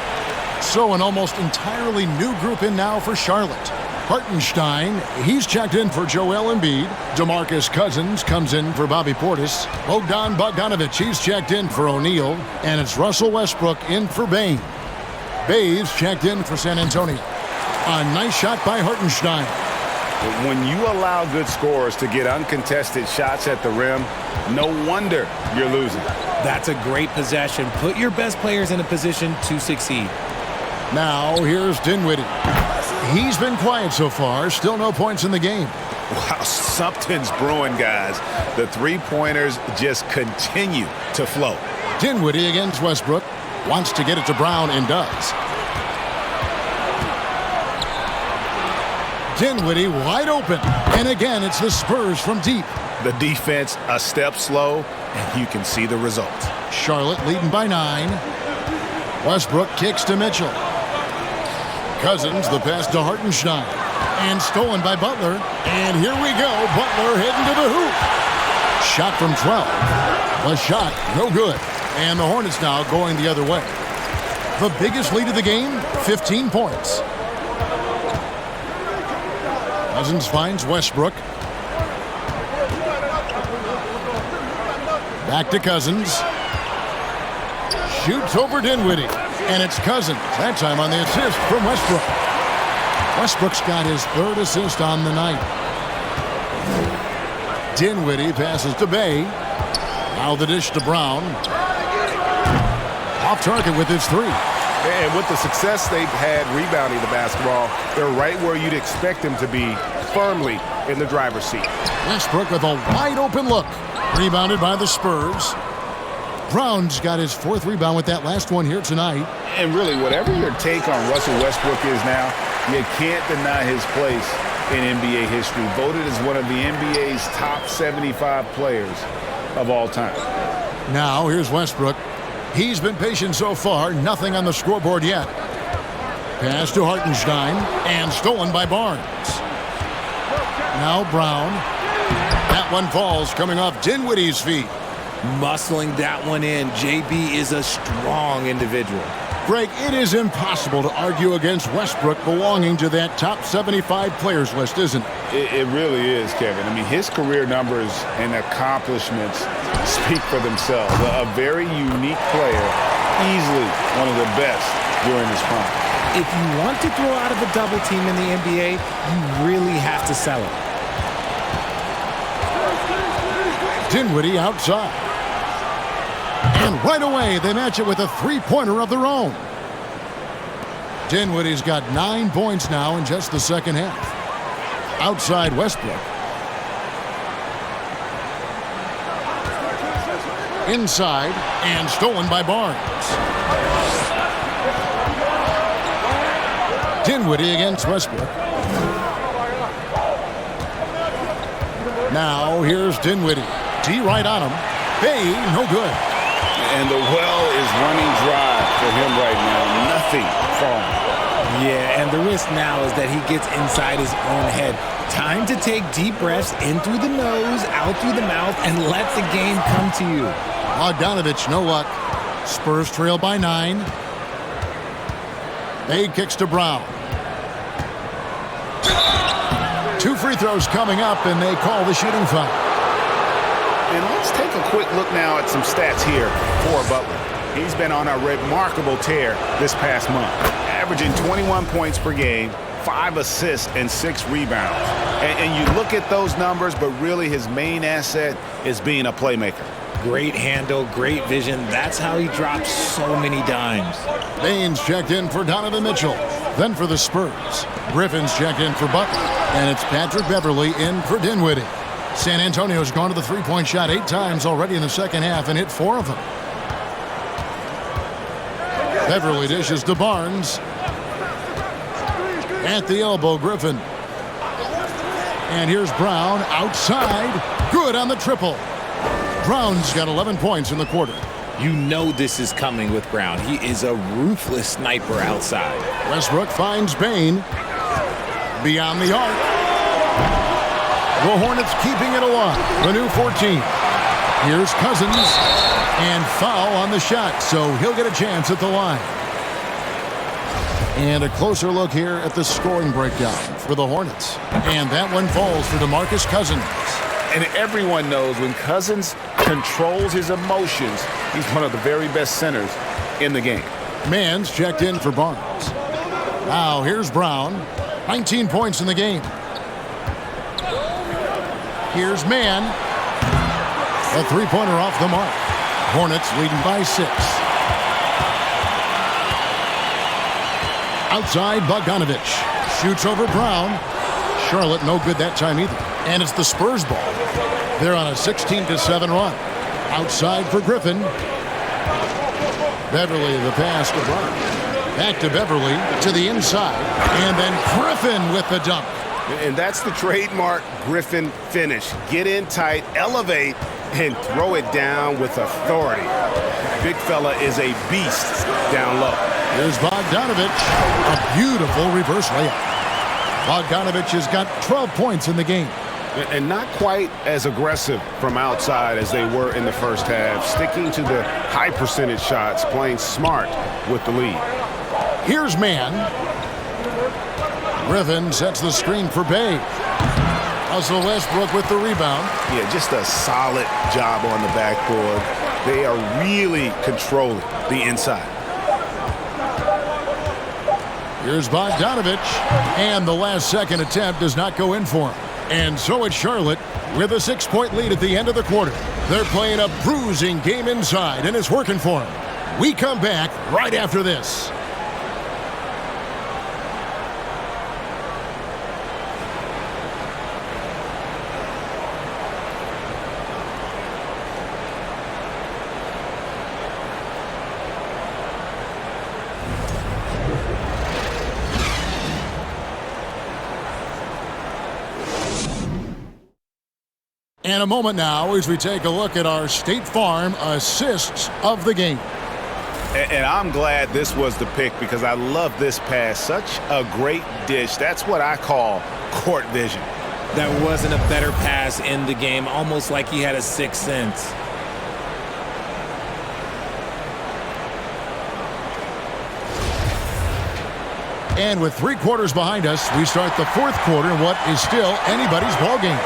So an almost entirely new group in now for Charlotte. Hartenstein, he's checked in for Joel Embiid. DeMarcus Cousins comes in for Bobby Portis. Bogdan Bogdanovic, he's checked in for O'Neal. And it's Russell Westbrook in for Bane. Bayes checked in for San Antonio. A nice shot by Hartenstein. When you allow good scorers to get uncontested shots at the rim, no wonder you're losing. That's a great possession. Put your best players in a position to succeed. Now, here's Dinwiddie. He's been quiet so far. Still no points in the game. Wow, something's brewing, guys. The three-pointers just continue to flow. Dinwiddie against Westbrook. Wants to get it to Brown and does. Dinwiddie wide open. And again, it's the Spurs from deep. The defense a step slow, and you can see the results. Charlotte leading by 9. Westbrook kicks to Mitchell. Cousins, the pass to Hartenstein. And stolen by Butler. And here we go. Butler heading to the hoop. Shot from 12. A shot, no good. And the Hornets now going the other way. The biggest lead of the game, 15 points. Cousins finds Westbrook. Back to Cousins. Shoots over Dinwiddie. And it's Cousins, that time on the assist from Westbrook. Westbrook's got his 3rd assist on the night. Dinwiddie passes to Bay. Now the dish to Brown. Off target with his 3. And with the success they've had rebounding the basketball, they're right where you'd expect them to be, firmly in the driver's seat. Westbrook with a wide open look. Rebounded by the Spurs. Brown's got his 4th rebound with that last one here tonight. And really, whatever your take on Russell Westbrook is now, you can't deny his place in NBA history. Voted as one of the NBA's top 75 players of all time. Now, here's Westbrook. He's been patient so far. Nothing on the scoreboard yet. Pass to Hartenstein. And stolen by Barnes. Now Brown. That one falls coming off Dinwiddie's feet. Muscling that one in. JB is a strong individual. Greg, it is impossible to argue against Westbrook belonging to that top 75 players list, isn't it? It really is, Kevin. I mean, his career numbers and accomplishments speak for themselves. A very unique player, easily one of the best during his prime. If you want to throw out of a double team in the NBA, you really have to sell it. Dinwiddie outside. And right away, they match it with a three-pointer of their own. Dinwiddie's got 9 points now in just the second half. Outside Westbrook. Inside, and stolen by Barnes. Dinwiddie against Westbrook. Now, here's Dinwiddie. D right on him. Bay, no good. And the well is running dry for him right now. Nothing falling. Yeah, and the risk now is that he gets inside his own head. Time to take deep breaths in through the nose, out through the mouth, and let the game come to you. Bogdanovich, no luck. Spurs trail by 9. Bay kicks to Brown. 2 free throws coming up, and they call the shooting foul. And let's take a quick look now at some stats here for Butler. He's been on a remarkable tear this past month, averaging 21 points per game, 5 assists, and 6 rebounds. And you look at those numbers, but really his main asset is being a playmaker. Great handle, great vision. That's how he drops so many dimes. Baines checked in for Donovan Mitchell. Then for the Spurs, Griffin's checked in for Butler. And it's Patrick Beverley in for Dinwiddie. San Antonio's gone to the three-point shot 8 times already in the second half and hit 4 of them. Beverley dishes to Barnes. At the elbow, Griffin. And here's Brown outside. Good on the triple. Brown's got 11 points in the quarter. You know this is coming with Brown. He is a ruthless sniper outside. Westbrook finds Bane. Beyond the arc. The Hornets keeping it alive. The new 14. Here's Cousins. And foul on the shot, so he'll get a chance at the line. And a closer look here at the scoring breakdown for the Hornets. And that one falls for DeMarcus Cousins. And everyone knows when Cousins controls his emotions, he's one of the very best centers in the game. Mann's checked in for Barnes. Now here's Brown. 19 points in the game. Here's Mann. A three-pointer off the mark. Hornets leading by 6. Outside, Bogdanovich shoots over Brown. Charlotte no good that time either. And it's the Spurs ball. They're on a 16-7 run. Outside for Griffin. Beverley the pass to Brown. Back to Beverley to the inside. And then Griffin with the dunk. And that's the trademark Griffin finish. Get in tight, elevate, and throw it down with authority. Big fella is a beast down low. Here's Bogdanovich. A beautiful reverse layup. Bogdanovich has got 12 points in the game. And not quite as aggressive from outside as they were in the first half. Sticking to the high percentage shots, playing smart with the lead. Here's Mann. Griffin sets the screen for Bay. Russell Westbrook with the rebound. Yeah, just a solid job on the backboard. They are really controlling the inside. Here's Bogdanovich. And the last second attempt does not go in for him. And so it's Charlotte with a 6-point lead at the end of the quarter. They're playing a bruising game inside, and it's working for them. We come back right after this. And a moment now as we take a look at our State Farm assists of the game. And I'm glad this was the pick because I love this pass. Such a great dish. That's what I call court vision. There wasn't a better pass in the game, almost like he had a sixth sense. And with 3 quarters behind us, we start the 4th quarter in what is still anybody's ballgame.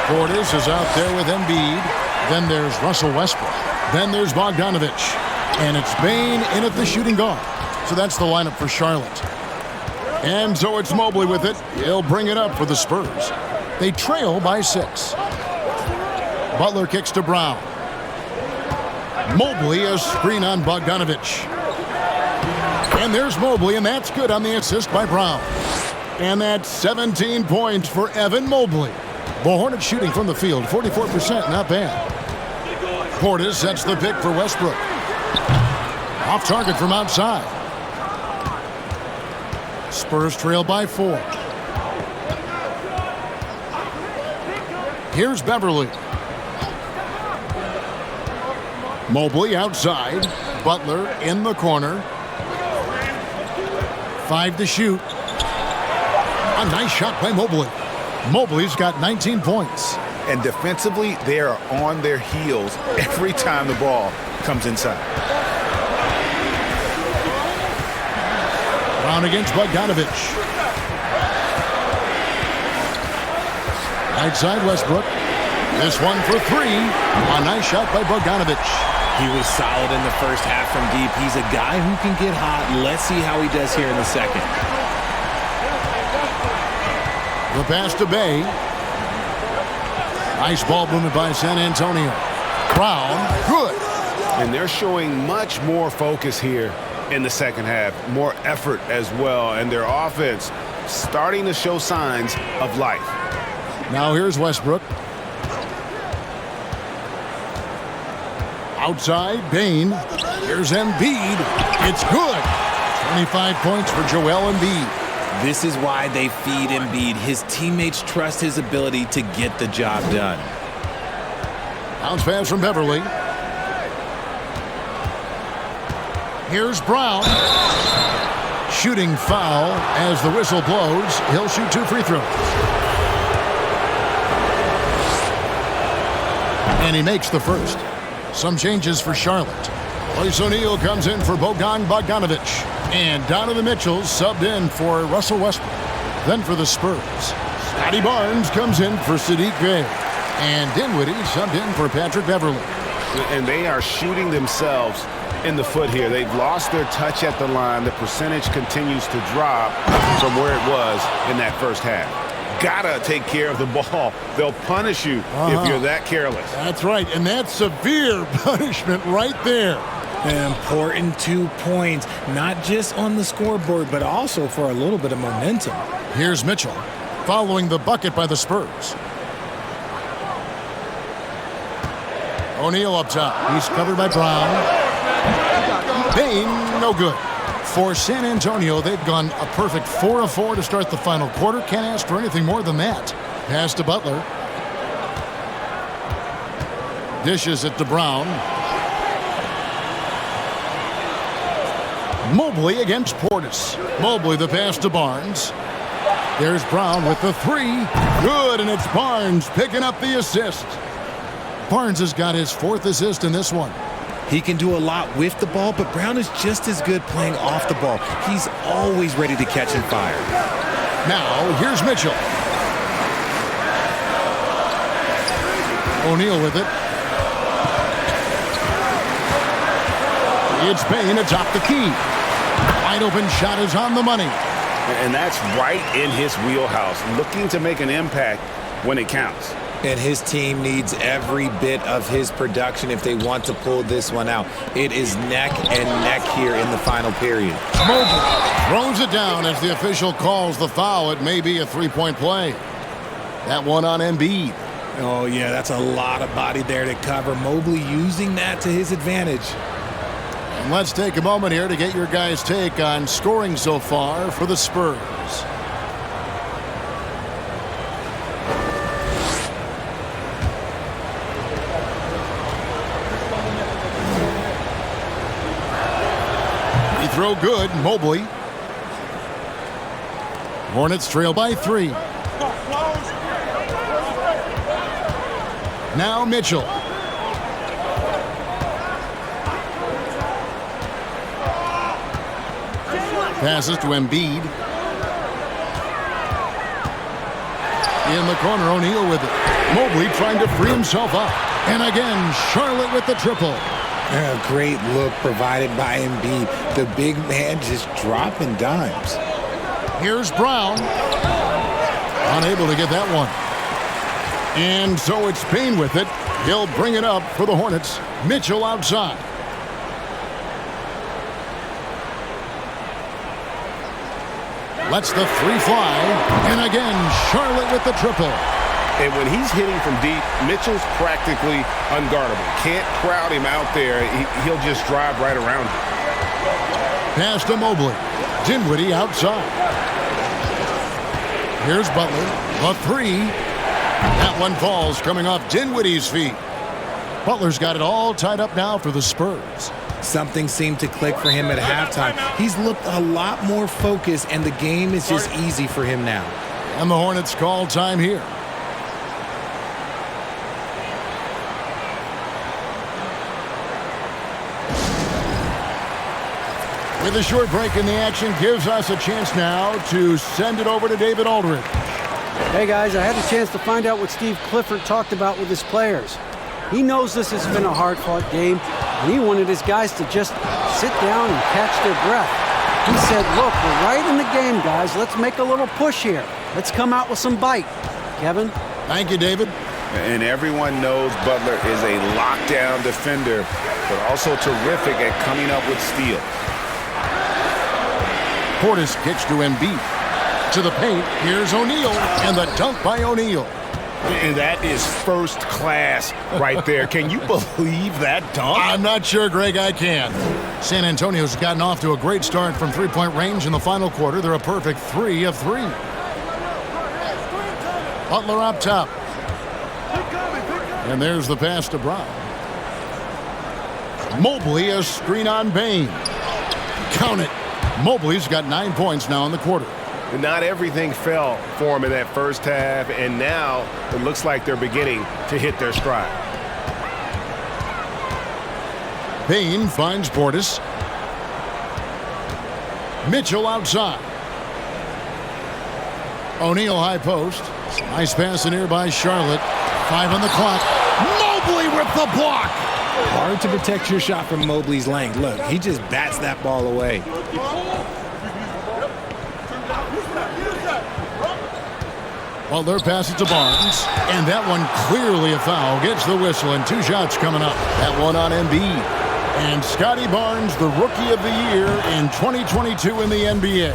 Portis is out there with Embiid. Then there's Russell Westbrook. Then there's Bogdanovich. And it's Bane in at the shooting guard. So that's the lineup for Charlotte. And so it's Mobley with it. He'll bring it up for the Spurs. They trail by 6. Butler kicks to Brown. Mobley, a screen on Bogdanovich. And there's Mobley, and that's good on the assist by Brown. And that's 17 points for Evan Mobley. The Hornets shooting from the field, 44%, not bad. Portis sets the pick for Westbrook. Off target from outside. Spurs trail by 4. Here's Beverly. Mobley outside. Butler in the corner. 5 to shoot. A nice shot by Mobley. Mobley's got 19 points. And defensively, they are on their heels every time the ball comes inside. Brown against Bogdanovich. Right side Westbrook. This one for 3. A nice shot by Bogdanovich. He was solid in the first half from deep. He's a guy who can get hot. Let's see how he does here in the second. The pass to Bay. Nice ball movement by San Antonio. Brown, good. And they're showing much more focus here in the second half. More effort as well. And their offense starting to show signs of life. Now here's Westbrook. Outside, Bane. Here's Embiid. It's good. 25 points for Joel Embiid. This is why they feed Embiid. His teammates trust his ability to get the job done. Bounce pass from Beverly. Here's Brown. Shooting foul as the whistle blows. He'll shoot 2 free throws. And he makes the first. Some changes for Charlotte. Royce O'Neal comes in for Bogdanovich. And Donovan Mitchell subbed in for Russell Westbrook. Then for the Spurs, Scotty Barnes comes in for Sadiq Bey. And Dinwiddie subbed in for Patrick Beverly. And they are shooting themselves in the foot here. They've lost their touch at the line. The percentage continues to drop from where it was in that first half. Gotta take care of the ball. They'll punish you if you're that careless. That's right, and that's severe punishment right there. An important 2 points, not just on the scoreboard, but also for a little bit of momentum. Here's Mitchell, following the bucket by the Spurs. O'Neal up top. He's covered by Brown. Bane, no good. For San Antonio, they've gone a perfect 4 of 4 to start the final quarter. Can't ask for anything more than that. Pass to Butler. Dishes it to Brown. Mobley against Portis. Mobley the pass to Barnes. There's Brown with the 3. Good, and it's Barnes picking up the assist. Barnes has got his 4th assist in this one. He can do a lot with the ball, but Brown is just as good playing off the ball. He's always ready to catch and fire. Now, here's Mitchell. O'Neal with it. It's Bane atop the key. Wide open shot is on the money. And that's right in his wheelhouse, looking to make an impact when it counts. And his team needs every bit of his production if they want to pull this one out. It is neck and neck here in the final period. Mobley throws it down as the official calls the foul. It may be a 3-point play. That one on Embiid. Oh, yeah, that's a lot of body there to cover. Mobley using that to his advantage. And let's take a moment here to get your guys' take on scoring so far for the Spurs. Throw good, Mobley. Hornets trail by 3. Now Mitchell. Passes to Embiid. In the corner, O'Neal with it. Mobley trying to free himself up. And again, Charlotte with the triple. A great look provided by Embiid. The big man just dropping dimes. Here's Brown. Unable to get that one. And so it's Payne with it. He'll bring it up for the Hornets. Mitchell outside. Lets the three fly. And again, Charlotte with the triple. And when he's hitting from deep, Mitchell's practically unguardable. Can't crowd him out there. He'll just drive right around him. Pass to Mobley. Dinwiddie outside. Here's Butler. A three. That one falls coming off Dinwiddie's feet. Butler's got it all tied up now for the Spurs. Something seemed to click for him at halftime. He's looked a lot more focused, and the game is just easy for him now. And the Hornets call time here. With a short break in the action, gives us a chance now to send it over to David Aldridge. Hey guys, I had a chance to find out what Steve Clifford talked about with his players. He knows this has been a hard-fought game, and he wanted his guys to just sit down and catch their breath. He said, look, we're right in the game, guys. Let's make a little push here. Let's come out with some bite. Kevin? Thank you, David. And everyone knows Butler is a lockdown defender, but also terrific at coming up with steals. Portis kicks to Embiid. To the paint, here's O'Neal, and the dunk by O'Neal. And that is first class right there. Can you believe that dunk? I'm not sure, Greg, I can. San Antonio's gotten off to a great start from three-point range in the final quarter. They're a perfect 3 of 3. Butler up top. And there's the pass to Brown. Mobley, a screen on Bain. Count it. Mobley's got 9 points now in the quarter. Not everything fell for him in that first half, and now it looks like they're beginning to hit their stride. Bain finds Portis. Mitchell outside. O'Neal high post. Nice pass in here by Charlotte. 5 on the clock. Mobley with the block. Hard to protect your shot from Mobley's length. Look, he just bats that ball away. Butler passes to Barnes, and that one clearly a foul. Gets the whistle, and 2 shots coming up. That one on Embiid. And Scotty Barnes, the Rookie of the Year in 2022 in the NBA.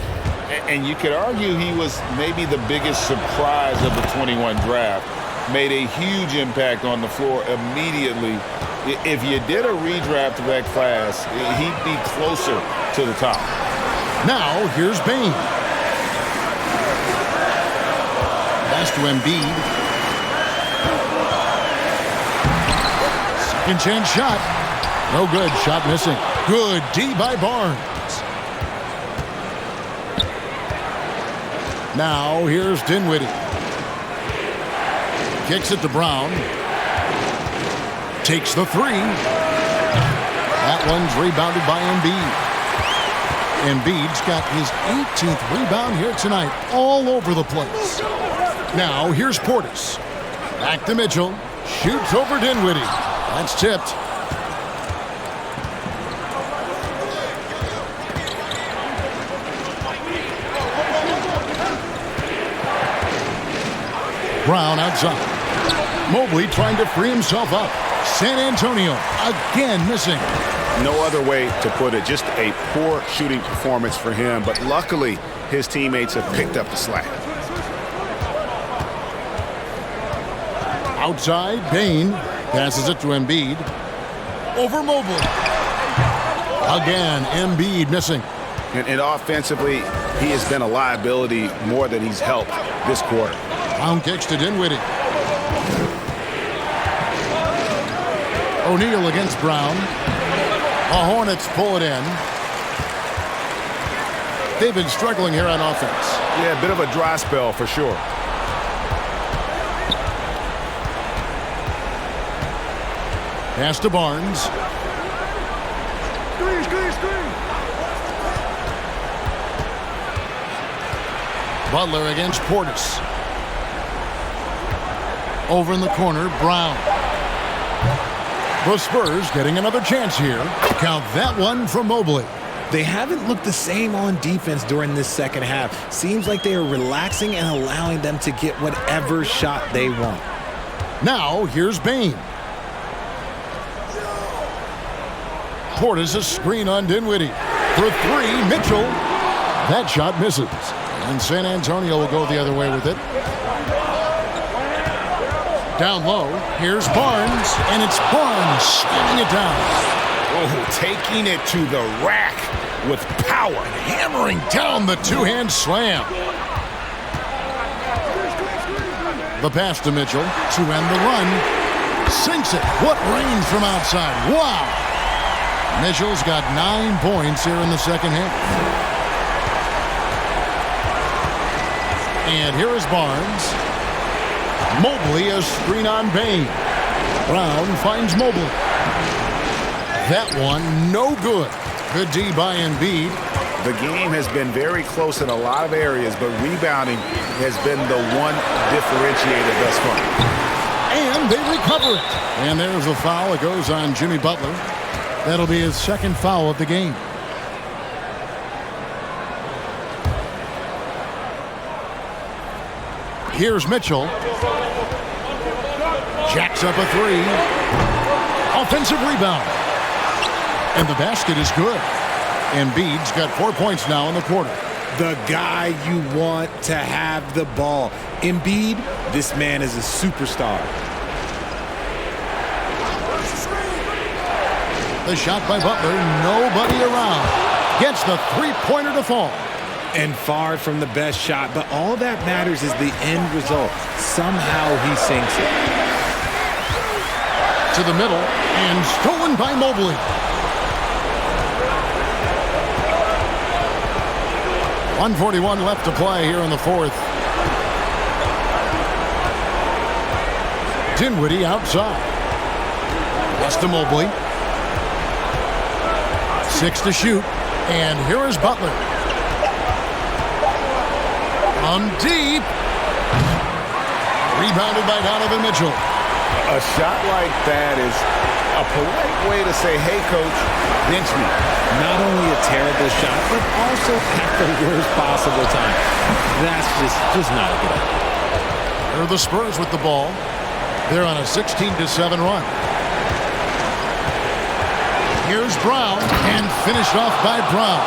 And you could argue he was maybe the biggest surprise of the 21 draft. Made a huge impact on the floor immediately. If you did a redraft of that class, he'd be closer to the top. Now, here's Bain. Pass to Embiid. Second chance shot. No good. Shot missing. Good D by Barnes. Now, here's Dinwiddie. Kicks it to Brown. Takes the 3. That one's rebounded by Embiid. Embiid's got his 18th rebound here tonight, all over the place. Now, here's Portis. Back to Mitchell. Shoots over Dinwiddie. That's tipped. Brown outside. Mobley trying to free himself up. San Antonio again missing. No other way to put it. Just a poor shooting performance for him. But luckily, his teammates have picked up the slack. Outside, Bain passes it to Embiid. Over Mobley. Again, Embiid missing. And offensively, he has been a liability more than he's helped this quarter. Brown kicks to Dinwiddie. O'Neal against Brown. The Hornets pull it in. They've been struggling here on offense. Yeah, a bit of a dry spell for sure. Pass to Barnes. Screen. Butler against Portis. Over in the corner, Brown. The Spurs getting another chance here. Count that one from Mobley. They haven't looked the same on defense during this second half. Seems like they are relaxing and allowing them to get whatever shot they want. Now, here's Bain. Portis a screen on Dinwiddie. For three, Mitchell. That shot misses. And San Antonio will go the other way with it. Down low, here's Barnes. And it's Barnes slamming it down. Oh, taking it to the rack with power. Hammering down the two-hand slam. The pass to Mitchell to end the run. Sinks it. What range from outside. Wow. Mitchell's got 9 points here in the second half. And here is Barnes. Mobley a screen on Bain. Brown finds Mobley. That one no good. Good D by Embiid. The game has been very close in a lot of areas, but rebounding has been the one differentiator thus far. And they recover it. And there's a foul. It goes on Jimmy Butler. That'll be his second foul of the game. Here's Mitchell. Jacks up a three. Offensive rebound. And the basket is good. Embiid's got 4 points now in the quarter. The guy you want to have the ball. Embiid, this man is a superstar. The shot by Butler, nobody around. Gets the three-pointer to fall. And far from the best shot, but all that matters is the end result. Somehow he sinks it. To the middle, and stolen by Mobley. .141 left to play here in the fourth. Dinwiddie outside. Pass to Mobley. 6 to shoot. And here is Butler. From deep. Rebounded by Donovan Mitchell. A shot like that is a polite way to say, hey, coach, bench me. Not only a terrible shot, but also at the worst possible time. That's just not a good idea. Here are the Spurs with the ball. They're on a 16-7 run. Here's Brown, and finished off by Brown.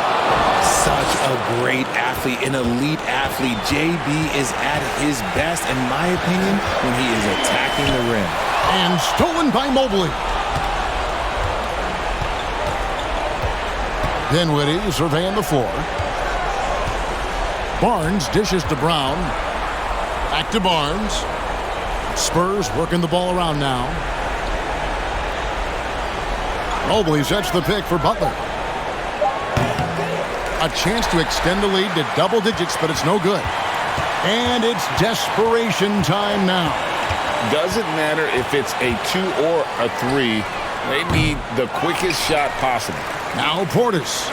Such a great athlete, an elite athlete. JB is at his best, in my opinion, when he is attacking the rim. And stolen by Mobley. Dinwiddie surveying the floor. Barnes dishes to Brown. Back to Barnes. Spurs working the ball around now. Mobley sets the pick for Butler. A chance to extend the lead to double digits, but it's no good. And it's desperation time now. Doesn't matter if it's a 2 or a 3. They need the quickest shot possible. Now Portis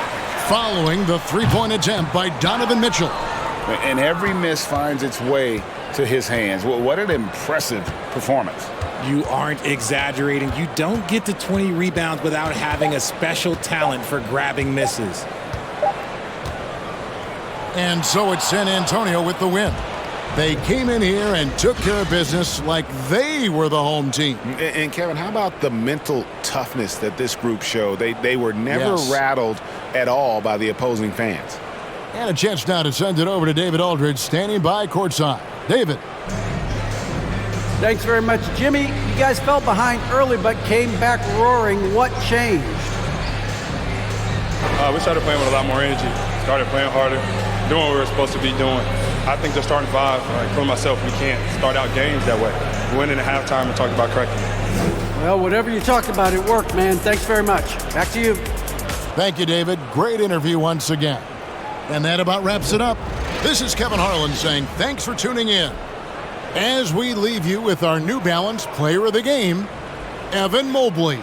following the three-point attempt by Donovan Mitchell. And every miss finds its way to his hands. Well, what an impressive performance. You aren't exaggerating. You don't get to 20 rebounds without having a special talent for grabbing misses. And so it's San Antonio with the win. They came in here and took care of business like they were the home team. And Kevin, how about the mental toughness that this group showed? They were never rattled at all by the opposing fans. And a chance now to send it over to David Aldridge, standing by courtside. David. Thanks very much, Jimmy. You guys fell behind early but came back roaring. What changed? We started playing with a lot more energy, started playing harder, doing what we were supposed to be doing. I think the starting five, for myself, we can't start out games that way. We went in at halftime and talked about cracking. Well, whatever you talked about, it worked, man. Thanks very much. Back to you. Thank you, David. Great interview once again. And that about wraps it up. This is Kevin Harlan saying thanks for tuning in. As we leave you with our New Balance Player of the Game, Evan Mobley.